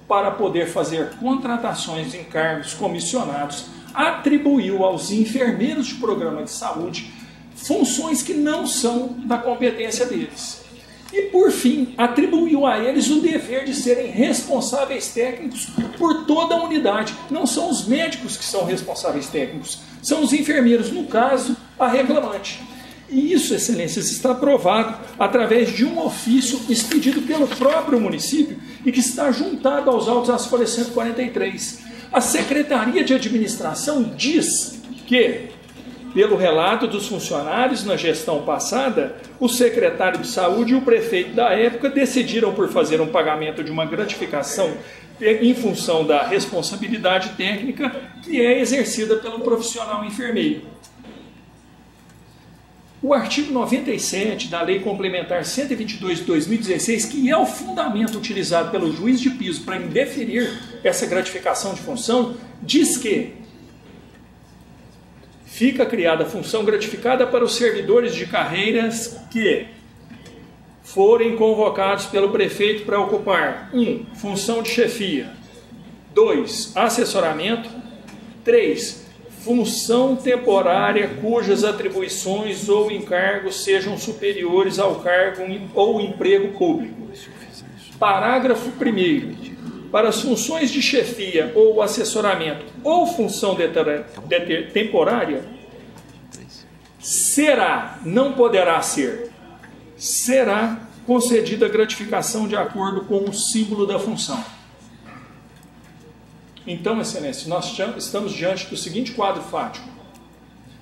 para poder fazer contratações em cargos comissionados, atribuiu aos enfermeiros de programa de saúde funções que não são da competência deles. E, por fim, atribuiu a eles o dever de serem responsáveis técnicos por toda a unidade. Não são os médicos que são responsáveis técnicos, são os enfermeiros, no caso, a reclamante. E isso, excelências, está aprovado através de um ofício expedido pelo próprio município e que está juntado aos autos às folhas 143. A Secretaria de Administração diz que, pelo relato dos funcionários na gestão passada, o secretário de Saúde e o prefeito da época decidiram por fazer um pagamento de uma gratificação em função da responsabilidade técnica que é exercida pelo profissional enfermeiro. O artigo 97 da Lei Complementar 122 de 2016, que é o fundamento utilizado pelo juiz de piso para indeferir essa gratificação de função, diz que fica criada a função gratificada para os servidores de carreiras que forem convocados pelo prefeito para ocupar 1. Função de chefia, 2. Assessoramento, 3. Função temporária cujas atribuições ou encargos sejam superiores ao cargo ou emprego público. Parágrafo 1º. Para as funções de chefia ou assessoramento ou função temporária, será, não poderá ser, será concedida gratificação de acordo com o símbolo da função. Então, excelência, nós estamos diante do seguinte quadro fático.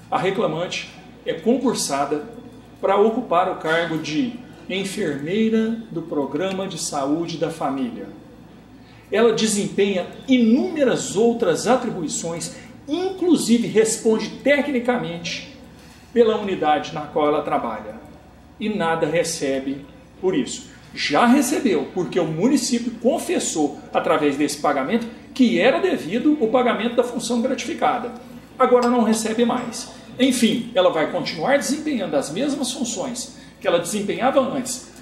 A reclamante é concursada para ocupar o cargo de enfermeira do Programa de Saúde da Família. Ela desempenha inúmeras outras atribuições, inclusive responde tecnicamente pela unidade na qual ela trabalha. E nada recebe por isso. Já recebeu, porque o município confessou, através desse pagamento, que era devido o pagamento da função gratificada. Agora não recebe mais. Enfim, ela vai continuar desempenhando as mesmas funções que ela desempenhava antes,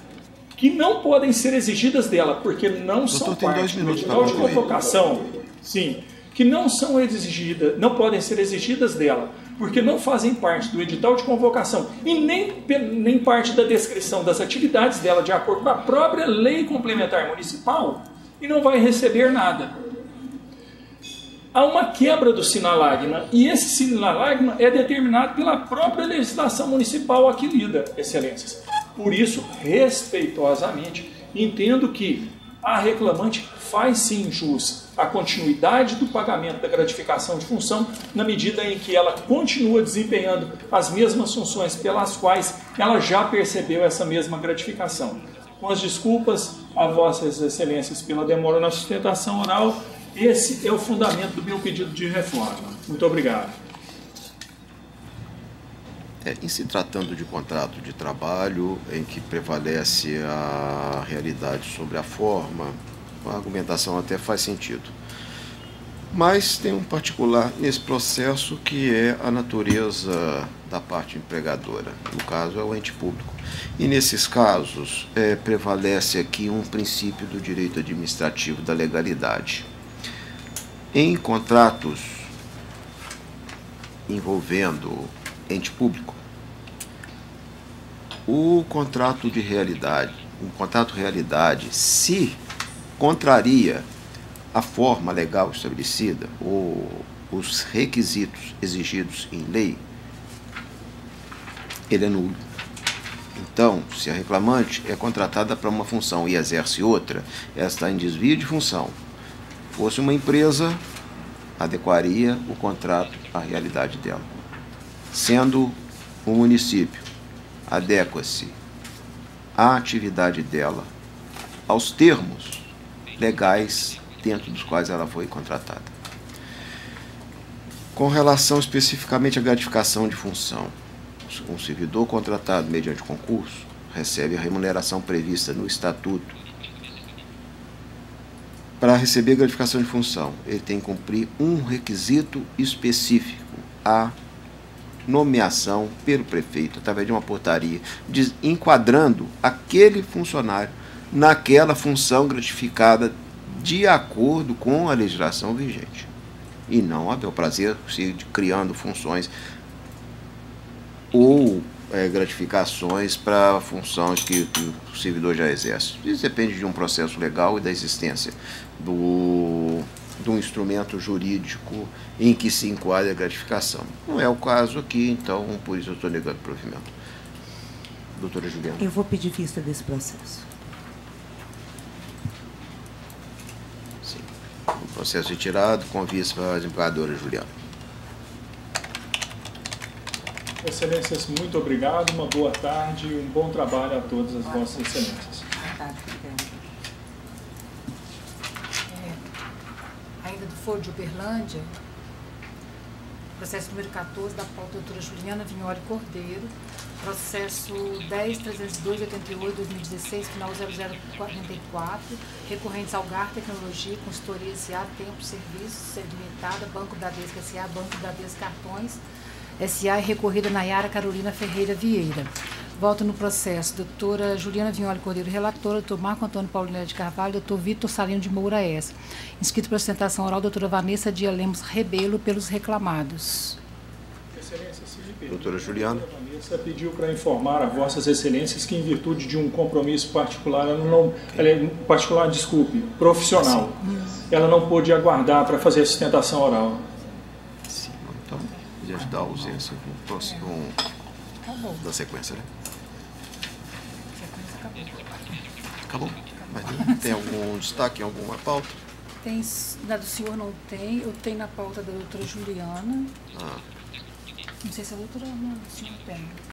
que não podem ser exigidas dela, porque não são parte do edital de convocação, sim, que não são exigidas, não podem ser exigidas dela, porque não fazem parte do edital de convocação e nem parte da descrição das atividades dela, de acordo com a própria lei complementar municipal, e não vai receber nada. Há uma quebra do sinalagma, e esse sinalagma é determinado pela própria legislação municipal a que lida, excelências. Por isso, respeitosamente, entendo que a reclamante faz sim jus à continuidade do pagamento da gratificação de função, na medida em que ela continua desempenhando as mesmas funções pelas quais ela já percebeu essa mesma gratificação. Com as desculpas a vossas excelências pela demora na sustentação oral, esse é o fundamento do meu pedido de reforma. Muito obrigado. Em se tratando de contrato de trabalho em que prevalece a realidade sobre a forma, a argumentação até faz sentido. Mas tem um particular nesse processo que é a natureza da parte empregadora. No caso, é o ente público. E nesses casos, prevalece aqui um princípio do direito administrativo da legalidade. Em contratos envolvendo ente público, o contrato de realidade, se contraria a forma legal estabelecida ou os requisitos exigidos em lei, ele é nulo. Então, se a reclamante é contratada para uma função e exerce outra, ela está em desvio de função. Fosse uma empresa, adequaria o contrato à realidade dela. Sendo um município, adequa-se a atividade dela aos termos legais dentro dos quais ela foi contratada. Com relação especificamente à gratificação de função, um servidor contratado mediante concurso recebe a remuneração prevista no Estatuto. Para receber gratificação de função, ele tem que cumprir um requisito específico, a nomeação pelo prefeito, através de uma portaria, enquadrando aquele funcionário naquela função gratificada de acordo com a legislação vigente. E não a bel prazer, criando funções ou gratificações para funções que o servidor já exerce. Isso depende de um processo legal e da existência de um instrumento jurídico em que se enquadra a gratificação. Não é o caso aqui, então, por isso eu estou negando o provimento. Doutora Juliana. Eu vou pedir vista desse processo. Sim. O processo retirado, com vista para a desembargadora Juliana. Excelências, muito obrigado, uma boa tarde e um bom trabalho a todas as vossas excelências. Boa tarde, obrigada. Ainda do Foro de Uberlândia, processo número 14, da pauta doutora Juliana Vignoli Cordeiro, processo 10.302.88/2016, final 0044, recorrentes Algar Tecnologia, Consultoria S.A., Tempo Serviços, Limitada, Banco Bradesco S.A., Banco Bradesco Cartões S.A. e recorrida Nayara Carolina Ferreira Vieira. Voto no processo. Doutora Juliana Vignoli Cordeiro, relatora. Doutor Marco Antônio Paulino de Carvalho. Doutor Vitor Salino de Moura S. Inscrito para sustentação oral, doutora Vanessa Dia Lemos Rebelo, pelos reclamados. Excelência, se me permite, doutora Juliana. A Vanessa pediu para informar a vossas excelências que, em virtude de um compromisso particular, profissional, ela não pôde aguardar para fazer a sustentação oral. Sim, então, diante da ausência, da sequência, né? Acabou? Mas tem algum destaque em alguma pauta? Tem, da do senhor não tem, eu tenho na pauta da doutora Juliana. Não sei se a doutora não, o senhor tem.